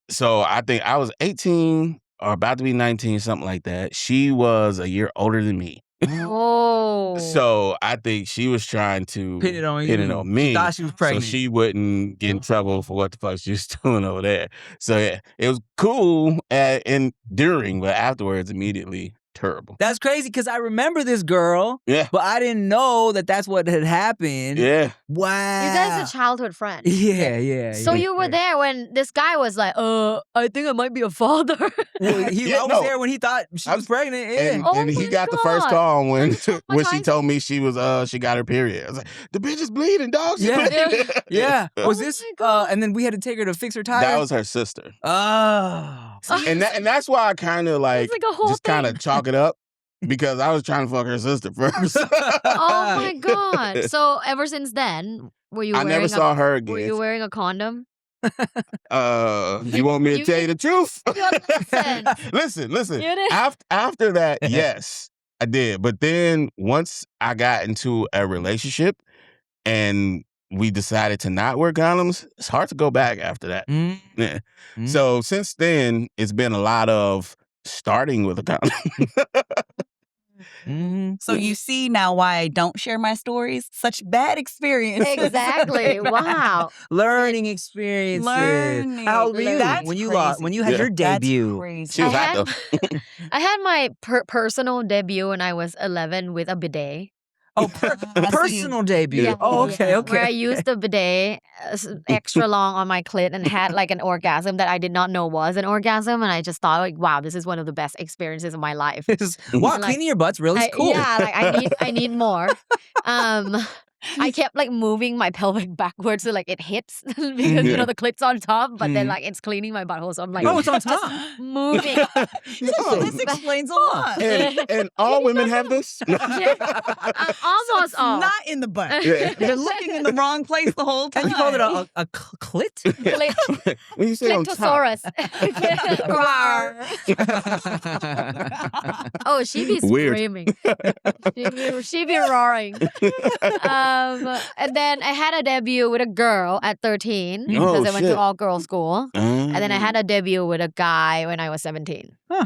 So I think I was 18 or about to be 19, something like that. She was a year older than me. Oh. So I think she was trying to Pin it on me. She thought she was pregnant. So she wouldn't get in trouble for what the fuck she was doing over there. So yeah, it was cool and during, but afterwards, immediately terrible. That's crazy because I remember this girl. Yeah. But I didn't know that that's what had happened. Yeah. Wow. You guys are childhood friends. Yeah. So you were there when this guy was like, I think I might be a father. Well, I was there when he thought she was pregnant. Yeah. And he got the first call when she told me she got her period. I was like, the bitch is bleeding, dog. She's bleeding. Yeah. Was this? And then we had to take her to fix her tire. That was her sister. Oh. And that's why I kind of like just kind of chalk it up because I was trying to fuck her sister first. Oh my God. So ever since then, were you wearing never saw her again. Were you wearing a condom? You want me to tell you the truth? Listen. After that, yes, I did. But then once I got into a relationship and we decided to not wear condoms, it's hard to go back after that. Yeah. So since then, it's been a lot of starting with a condom. So you see now why I don't share my stories? Such bad experiences. Exactly. Wow. Learning experiences. How old were you when you had your debut? She was hot though. I had my personal debut when I was 11 with a bidet. Oh, personal debut. Yeah. Oh, okay. Where I used the bidet extra long on my clit and had like an orgasm that I did not know was an orgasm. And I just thought, like, wow, this is one of the best experiences of my life. Wow, cleaning your butt's really cool. Yeah, like I need more. I kept like moving my pelvic backwards so like it hits because you know the clit's on top, but then like it's cleaning my butthole. So I'm like, it's on top. Moving. This explains a lot. And all women have this? Almost all. Not in the butt. You're looking in the wrong place the whole time. And you called it a clit? When you say on top. Clitosaurus. Oh, she be screaming. She be roaring. And then I had a debut with a girl at 13 because I went to all-girls school. And then I had a debut with a guy when I was 17. Huh.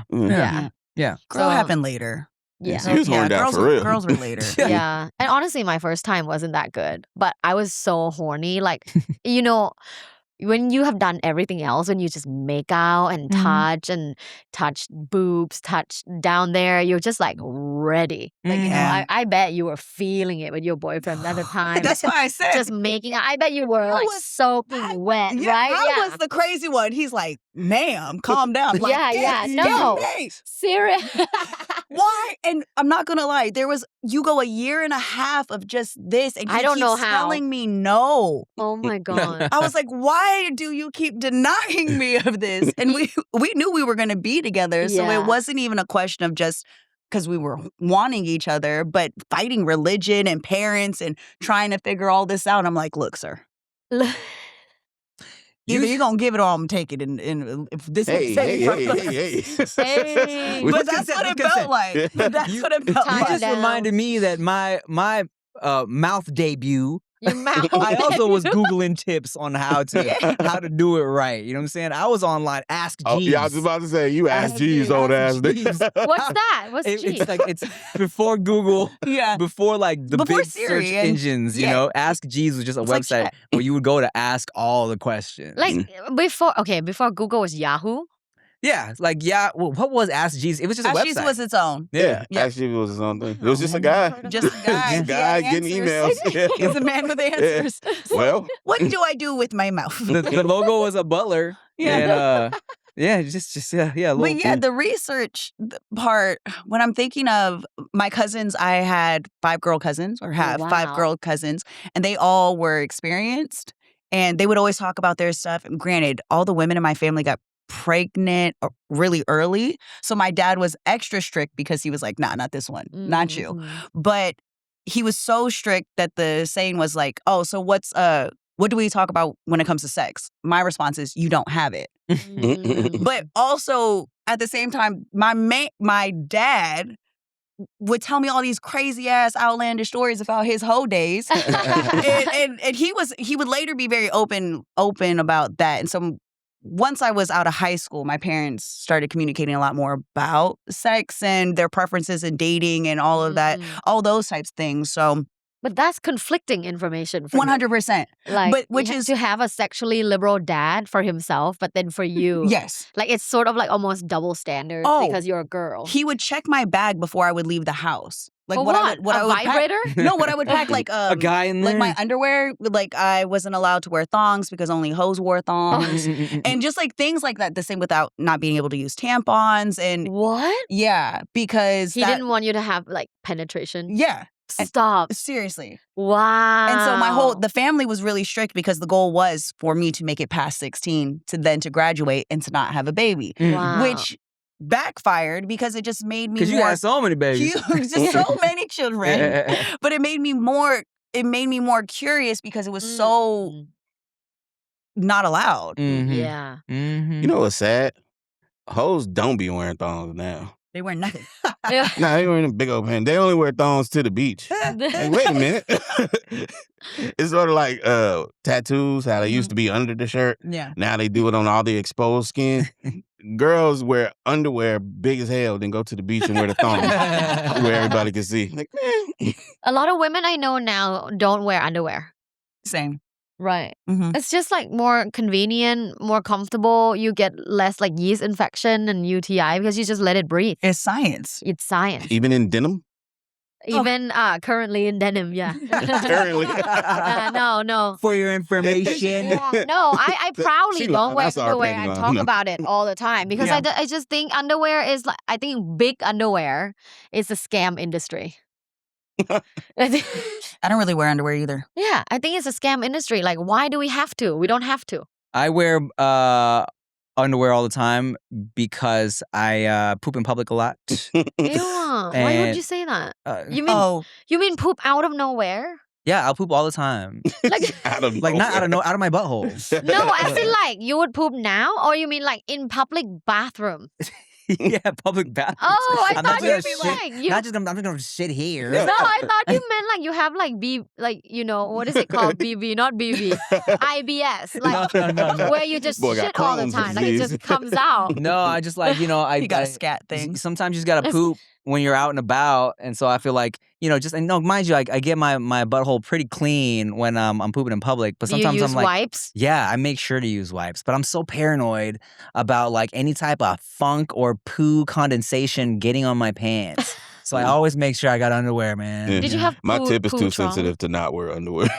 Yeah. Girl happened later. Yeah. She was horned out for real. Girls were later. Yeah. And honestly, my first time wasn't that good, but I was so horny. Like, you know, when you have done everything else, when you just make out and touch boobs, touch down there, you're just like ready. Like, you know, I bet you were feeling it with your boyfriend at the time. That's why I said. Just making out. I bet you were like soaking wet, right? I was the crazy one. He's like, ma'am, calm down. Like, no. Serious. Why? And I'm not gonna lie, you go a year and a half of just this, and I don't know how. telling me no. Oh my God. I was like, why do you keep denying me of this? And we knew we were gonna be together, so it wasn't even a question of just because we were wanting each other, but fighting religion and parents and trying to figure all this out. I'm like, look, sir. Either you're gonna give it or I'm gonna take it, and if this Hey. But that's what it felt like. That's what it felt You like. just reminded me that my mouth debut. Your mouth. I also was Googling tips on how to do it right. You know what I'm saying? I was online. Ask Jeeves. Oh, yeah, I was about to say, you ask Jeeves, old ass Jeeves. nigga. What's that? What's Jeeves? It's like it's before Google. Before like the Before big Siri search and- engines. You know, Ask Jeeves was just a It's like website where you would go to ask all the questions. Like before Google was Yahoo. Yeah, like well, what was Ask Jeeves? It was just a Ask website. Jeeves was its own. Yeah, actually, it was his own thing. It was just a guy. Just a guy. Just a guy getting emails. He's a man with answers. Well, What do I do with my mouth? the logo was a butler. And just yeah. But yeah, the research part, when I'm thinking of my cousins, I had 5 girl cousins, or have 5 girl cousins, and they all were experienced, and they would always talk about their stuff. And granted, all the women in my family got pregnant really early. So my dad was extra strict because he was like, nah, not this one, not you. But he was so strict that the saying was like, oh, so what do we talk about when it comes to sex? My response is, you don't have it. But also at the same time, my dad would tell me all these crazy ass outlandish stories about his hoe days. and he would later be very open about that. And so once I was out of high school, my parents started communicating a lot more about sex and their preferences and dating and all of that, all those types of things. So, but that's conflicting information. 100%. Like, but which is is to have a sexually liberal dad for himself, but then for you, yes, like it's sort of like almost double standards because you're a girl. He would check my bag before I would leave the house. Like For what what? I would vibrator? pack. No, what I would pack like a guy in there, like my underwear. Like I wasn't allowed to wear thongs because only hoes wore thongs, and just like things like that. The same without not being able to use tampons and what? Yeah, because he didn't want you to have like penetration. Yeah. Stop. Seriously. Wow. And so the family was really strict because the goal was for me to make it past 16 to graduate and to not have a baby. Wow. Which backfired because it just made me because you had so many babies, just so many children. But it made me more curious because it was so not allowed. Yeah. You know what's sad? Hoes don't be wearing thongs now. They wear nothing. Nah, they wearing a big old pants. They only wear thongs to the beach. Like, wait a minute. It's sort of like tattoos, how they used to be under the shirt. Yeah. Now they do it on all the exposed skin. Girls wear underwear big as hell, then go to the beach and wear the thong where everybody can see. Like, a lot of women I know now don't wear underwear. Same. Right. Mm-hmm. It's just like more convenient, more comfortable. You get less like yeast infection and UTI because you just let it breathe. It's science. It's science. even in denim? Even currently in denim, yeah. Currently. No. For your information. No, I proudly She don't lying. wear I saw her underwear. I panties on. talk No. about it all the time because Yeah. I just think underwear is like, I think big underwear is a scam industry. I don't really wear underwear either. Yeah, I think it's a scam industry. Like, why do we have to? We don't have to. I wear underwear all the time because I poop in public a lot. Ew, why would And, you say that? Oh, You mean poop out of nowhere? Yeah, I'll poop all the time. Like, Out of Like not nowhere. out of my butthole. no, as in like you would poop now, or you mean like in public bathroom? Yeah, public bathroom. Oh, I I'm thought not you'd gonna be shit. like you. I'm just gonna shit here. No, I thought you meant like you have like like you know what is it called? BB, not BB, IBS, like No. where you just Boy got shit all the Crohn's time, like it disease. just comes out. No, I just like I you got a scat thing. Sometimes you just gotta poop when you're out and about. And so I feel like, mind you, I get my butthole pretty clean when I'm pooping in public. But Do you sometimes use I'm like, wipes? yeah, I make sure to use wipes. But I'm so paranoid about like any type of funk or poo condensation getting on my pants. So I always make sure I got underwear, man. Yeah. Did you have My tip is poo too trauma? sensitive to not wear underwear.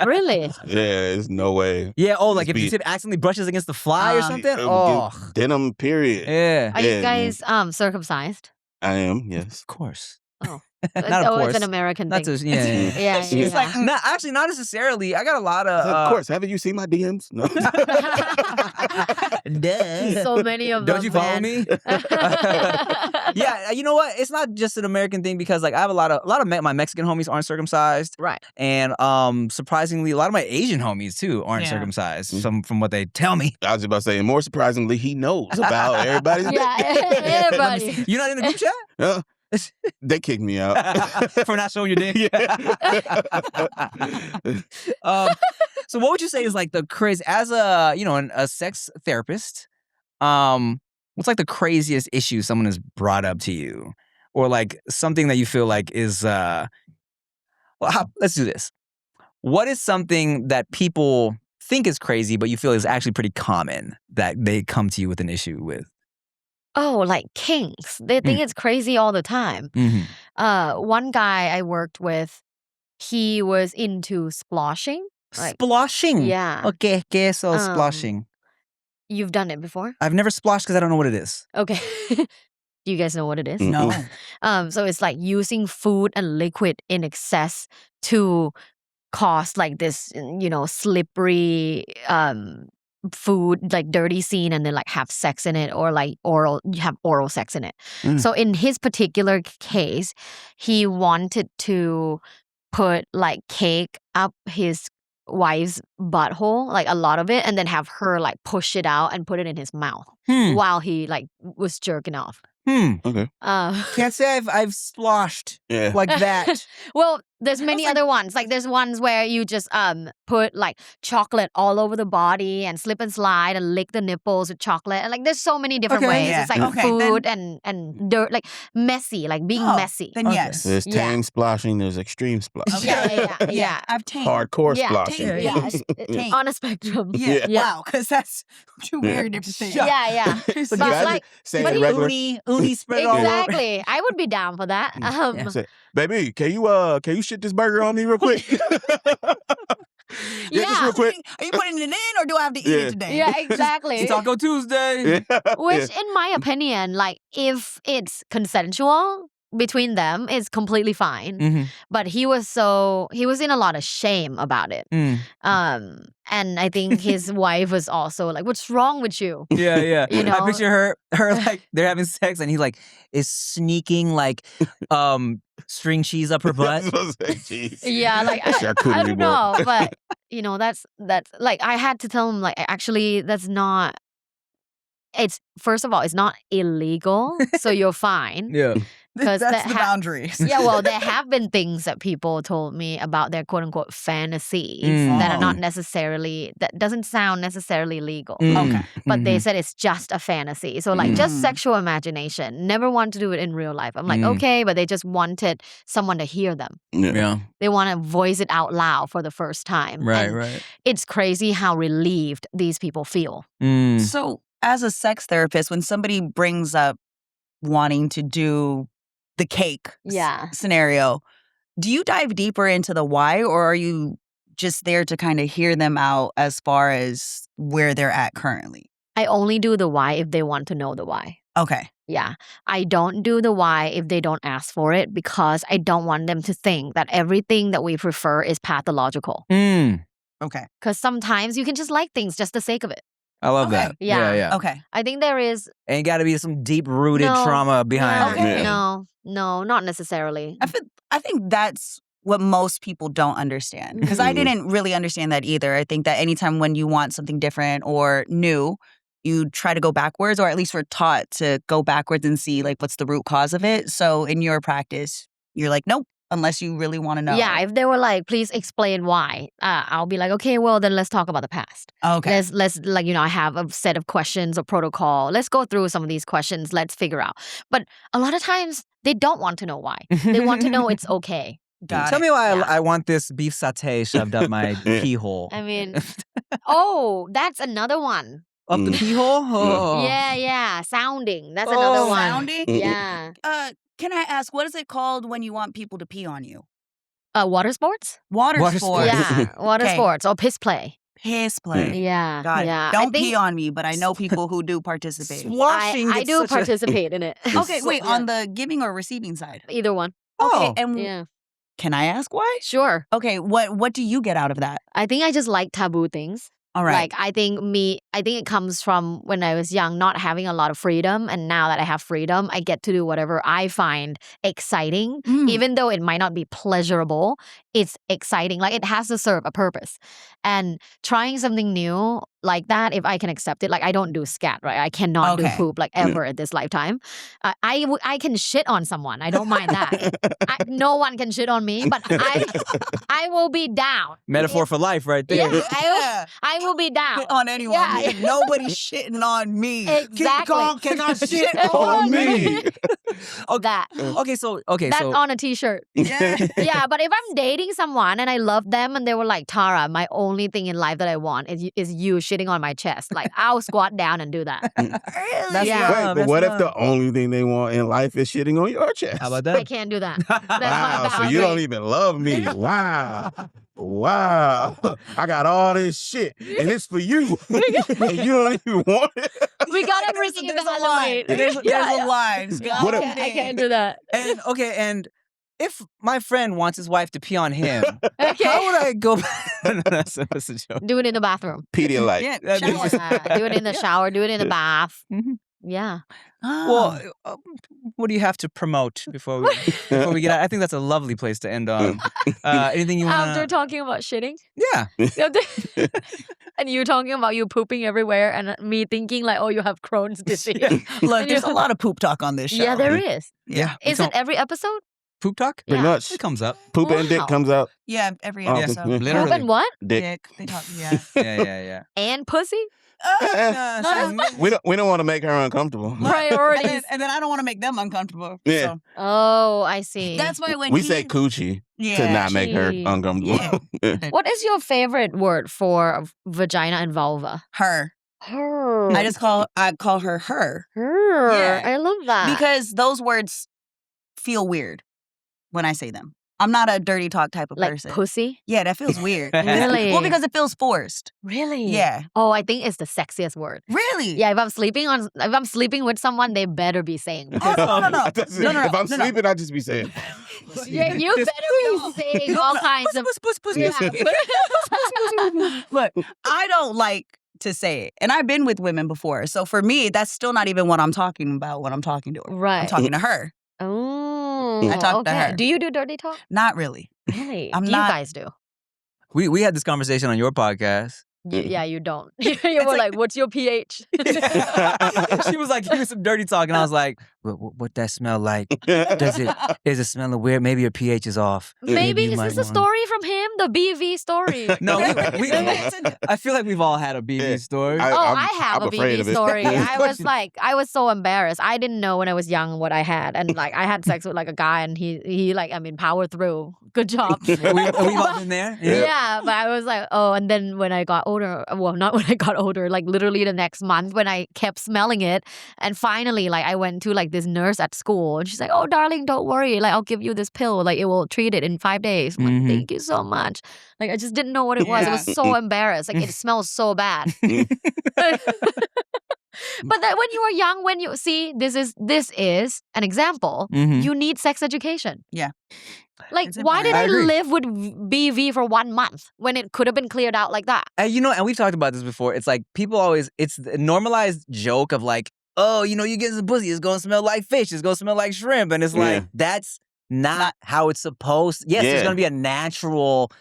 Really? Yeah, there's no way. Yeah, like Just if the tip accidentally brushes against the fly or something. Oh, Denim, period. yeah. Are Yeah, you guys circumcised? I am, yes. Of course. Oh. Not of Oh, course. it's an American Not thing. to, yeah. Yeah, She's like, not necessarily. I got a lot of. Of course. Haven't you seen my DMs? No. Duh. So many of them. Don't you follow me? Yeah, you know what? It's not just an American thing because like I have a lot of my Mexican homies aren't circumcised, Right. and surprisingly, a lot of my Asian homies too aren't circumcised. From what they tell me. I was about to say, and more surprisingly, he knows about everybody's Yeah, everybody. You're not in the group chat? Yeah. They kicked me out. For not showing your dick. Yeah. So what would you say is like the crazy as a a sex therapist? What's like the craziest issue someone has brought up to you, or like something that you feel like is let's do this. What is something that people think is crazy, but you feel is actually pretty common that they come to you with an issue with? Oh, like kinks. They think it's crazy all the time. Mm-hmm. One guy I worked with, he was into sploshing. Like, Sploshing. yeah. Okay, ¿qué es eso, sploshing? You've done it before? I've never splashed because I don't know what it is. Okay. Do you guys know what it is? No. So it's like using food and liquid in excess to cause like this, slippery food, like dirty scene, and then like have sex in it, or like you have oral sex in it. So in his particular case, he wanted to put like cake up his wife's butthole, like a lot of it, and then have her like push it out and put it in his mouth while he like was jerking off. Okay. Can't say I've sloshed Yeah. like that. Well, there's many other ones. Like there's ones where you just put like chocolate all over the body and slip and slide and lick the nipples with chocolate. And like there's so many different Okay, ways. yeah. It's like Okay, food and dirt, like messy, like being messy. Then yes. There's Yeah. tame splashing, there's extreme splashing. Yeah. I've tamed. Hardcore Yeah. splashing. Yeah, it's on a spectrum. Yeah. Yeah. Wow, because that's two very different things. Yeah. So But Imagine like, saying but it he- regular. Uni spread all over. exactly. I would be down for that. Say, baby, can you shit this burger on me real quick? Just real quick. Are you putting it in or do I have to eat it today? Yeah, exactly. It's Taco Tuesday. Which, in my opinion, like if it's consensual between them, it's completely fine. Mm-hmm. But he was in a lot of shame about it. And I think his wife was also like, "What's wrong with you?" Yeah. You know? I picture her like they're having sex and he like is sneaking like string cheese up her butt. Yeah, like I Charcuterie don't know, but that's like I had to tell him like actually that's not. It's first of all, it's not illegal, so you're fine. Yeah. Because That's the boundaries. Yeah, well, there have been things that people told me about their quote unquote fantasies that are not necessarily, that doesn't sound necessarily legal. Okay. But they said it's just a fantasy. So, like, just sexual imagination. Never want to do it in real life. I'm like, okay, but they just wanted someone to hear them. Yeah. They want to voice it out loud for the first time. Right, And right. it's crazy how relieved these people feel. So, as a sex therapist, when somebody brings up wanting to do the cake scenario, do you dive deeper into the why, or are you just there to kind of hear them out as far as where they're at currently? I only do the why if they want to know the why. Okay. Yeah. I don't do the why if they don't ask for it because I don't want them to think that everything that we prefer is pathological. Okay. Because sometimes you can just like things just the sake of it. I love that. Yeah. Okay. I think there is. Ain't got to be some deep-rooted No. trauma behind it. No, not necessarily. I think that's what most people don't understand, because I didn't really understand that either. I think that anytime when you want something different or new, you try to go backwards, or at least we're taught to go backwards and see like what's the root cause of it. So in your practice, you're like, nope, unless you really want to know. Yeah, if they were like, please explain why, I'll be like, okay, well then let's talk about the past. Okay. Let's like, I have a set of questions or protocol. Let's go through some of these questions. Let's figure out. But a lot of times they don't want to know why. They want to know it's okay. Tell me why I want this beef satay shoved up my pee hole. I mean, oh, that's another one. Up the pee hole? Oh. Yeah. Sounding. That's another one. Sounding? Yeah. Can I ask, what is it called when you want people to pee on you? Water sports? Water sports. Yeah, water Okay. sports or piss play. Piss play. Yeah. Got it. yeah. Don't pee on me, but I know people who do participate. Washing. I do participate in it. Okay, wait, on the giving or receiving side? Either one. Okay, and Yeah. can I ask why? Sure. Okay, what do you get out of that? I think I just like taboo things. All right. Like I think it comes from when I was young, not having a lot of freedom, and now that I have freedom, I get to do whatever I find exciting, even though it might not be pleasurable. It's exciting. Like it has to serve a purpose. And trying something new like that, if I can accept it, like I don't do scat, right? I cannot do poop like ever at this lifetime. I can shit on someone. I don't mind that. No one can shit on me, but I will be down. Metaphor for life right there. Yeah, I will be down. On anyone. Yeah. Nobody's shitting on me. Exactly. King Kong cannot shit on me. That. That's on a t-shirt. Yeah, but if I'm dating someone and I love them and they were like, Tara, my only thing in life that I want is you shitting on my chest. Like I'll squat down and do that. Really? Yeah. Wait, but what if the only thing they want in life is shitting on your chest? How about I that? can't do that. That's my Wow, so boundary. you don't even love me. Wow. I got all this shit and it's for you. And you don't even want it. We gotta reevaluate. There's a line. What if- I can't do that. And if my friend wants his wife to pee on him, how would I go back? That's a joke. Do it in the bathroom. Pedialyte. Yeah, shower. Yeah, do it in the shower. Do it in the bath. Mhm. Yeah. Well, what do you have to promote before we get out? I think that's a lovely place to end on. Anything you want? After talking about shitting, Yeah. and you talking about you pooping everywhere, and me thinking like, oh, you have Crohn's disease. Look, there's a lot of poop talk on this show. Yeah, there is. Yeah. Is it every episode? Poop talk? Pretty Yeah. much. It comes up. Poop and dick Wow. comes out. Yeah, every Oh, episode. yeah. Poop Literally. and what? Dick. They talk, yeah. Yeah. And pussy? We don't want to make her uncomfortable. Priorities. And then I don't want to make them uncomfortable. Yeah. So Oh, I see. that's why when We he, say coochie to Yeah. not make her Coochie. uncomfortable. What is your favorite word for vagina and vulva? her. Her. I call her her. Her. Yeah. I love that. Because those words feel weird when I say them. I'm not a dirty talk type of like person. pussy? Yeah, that feels weird. Really? Well, because it feels forced. Really? Yeah. Oh, I think it's the sexiest word. Really? Yeah, if I'm sleeping with someone, they better be saying. Oh, no. If I'm sleeping, I just be saying. Yeah, you better be saying all kinds of. Yeah. Look, I don't like to say it. And I've been with women before. So for me, that's still not even what I'm talking about when I'm talking to her. Right. I'm talking to her. Oh, I talk to okay. her. Do you do dirty talk? Not really. Really? I'm do not- you guys do? We had this conversation on your podcast. Yeah, you don't. You were like, what's your pH? She was like, give me some dirty talk. And I was like, what that smell like? Is it smelling weird? Maybe your pH is off. Maybe you is might this a wanna- story from him? The BV story? No, I feel like we've all had a BV Yeah. story. I have I'm a afraid BV of it. story. I was so embarrassed. I didn't know when I was young what I had, and like I had sex with like a guy, and he like powered through. Good job. We've all been there. Yeah, but I was like, oh, and then when I got older, well, not when I got older, like literally the next month when I kept smelling it, and finally, like I went to like this nurse at school, and she's like, oh, darling, don't worry, like I'll give you this pill, like it will treat it in 5 days. I'm like, thank you so much. Like I just didn't know what it was. I was so embarrassed. Like it smells so bad. But that when you were young, when you see this is an example, Mhm. you need sex education. Yeah. Like, It's why did I I agree. live with BV for 1 month when it could have been cleared out like that? And and we've talked about this before. It's like people always, it's the normalized joke of like, oh, you get some pussy, it's gonna smell like fish, it's gonna smell like shrimp. And it's like, that's not how it's supposed. Yes, there's Yeah. gonna be a natural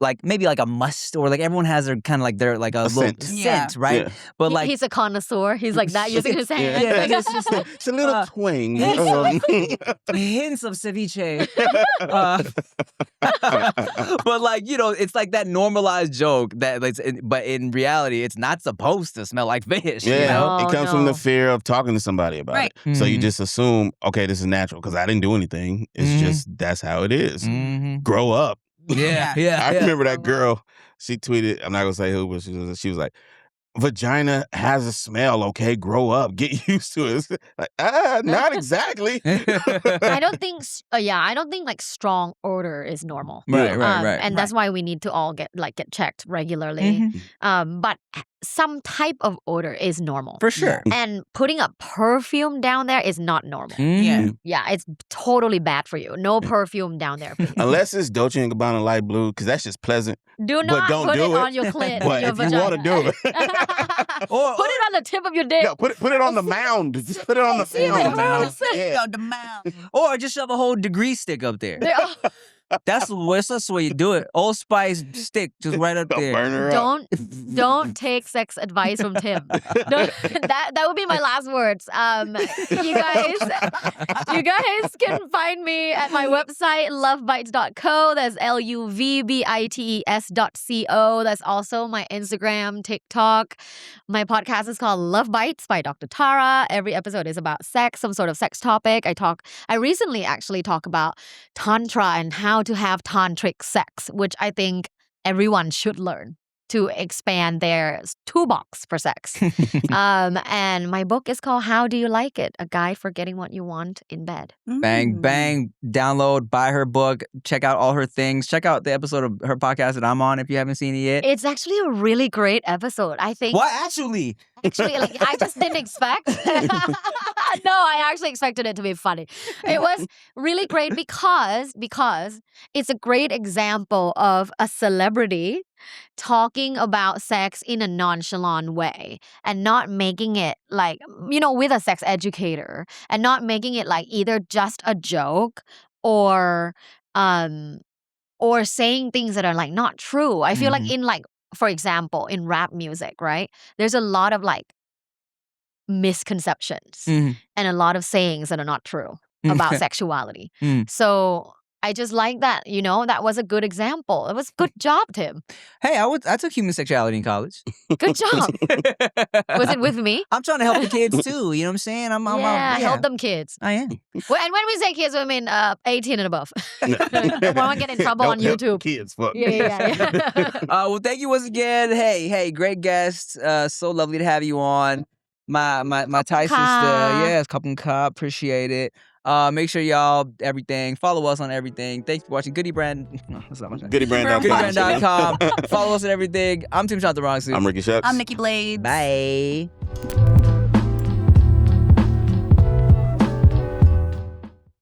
like maybe like a must, or like everyone has their kind of like their like a little scent, right? Yeah. But like he's a connoisseur. He's like that using his hand. yeah, it's just It's a little twang. hints of ceviche. But like, you know, it's like that normalized joke that but in reality it's not supposed to smell like fish. Yeah, you know? it comes from the fear of talking to somebody about Right. it. So you just assume, okay, this is natural because I didn't do anything. It's just that's how it is. Grow up. Yeah. I remember that girl. She tweeted. I'm not gonna say who, but she was like, "Vagina has a smell. Okay, grow up. Get used to it." It's like, not exactly. I don't think like strong odor is normal. Right. And that's why we need to all get checked regularly. But some type of odor is normal. For sure. And putting a perfume down there is not normal. Yeah. Yeah, it's totally bad for you. No perfume down there, please. Unless it's Dolce & Gabbana light blue, because that's just pleasant. Do not don't put do it it. on your clit. But your if you vagina. want to do it, Put it on the tip of your dick. no, put it on the mound. Just put it on the See, mound. it hurts. Yeah. The mouth. Or just shove a whole degree stick up there. That's the way you do it. Old Spice stick just right up there. Burn her up. Don't take sex advice from Tim. That would be my last words. You guys can find me at my website lovebites.co. That's LUVBITES.co. That's also my Instagram, TikTok. My podcast is called Love Bites by Dr. Tara. Every episode is about sex, some sort of sex topic. I recently actually talk about tantra and how to have tantric sex, which I think everyone should learn to expand their toolbox for sex. And my book is called How Do You Like It? A Guide for Getting What You Want in Bed. Bang, bang. Download, buy her book, check out all her things. Check out the episode of her podcast that I'm on if you haven't seen it yet. It's actually a really great episode, I think. What? Actually, like, I just didn't expect. No, I actually expected it to be funny. It was really great because it's a great example of a celebrity talking about sex in a nonchalant way and not making it like, with a sex educator, and not making it like either just a joke or saying things that are like not true. I feel like in like, for example, in rap music, right? There's a lot of like misconceptions and a lot of sayings that are not true about sexuality. So I just like that, that was a good example. It was good job, Tim. Hey, I took human sexuality in college. Good job. Was it with me? I'm trying to help the kids too. You know what I'm saying? Help them kids. I am. Well, and when we say kids, we mean 18 and above. We won't get in trouble on YouTube. Kids, fuck. Yeah. Well, thank you once again. Hey, great guest. So lovely to have you on. My Thai sister. Yes, Kapun Ka. Appreciate it. Make sure y'all follow us on everything. Thanks for watching Goodie Brand. No, that's not my thing. Goodiebrand.com. Goodiebrand.com. Follow us on everything. I'm Tim Chantarangsu. I'm Ricky Shucks. I'm Nikki Blades. Bye.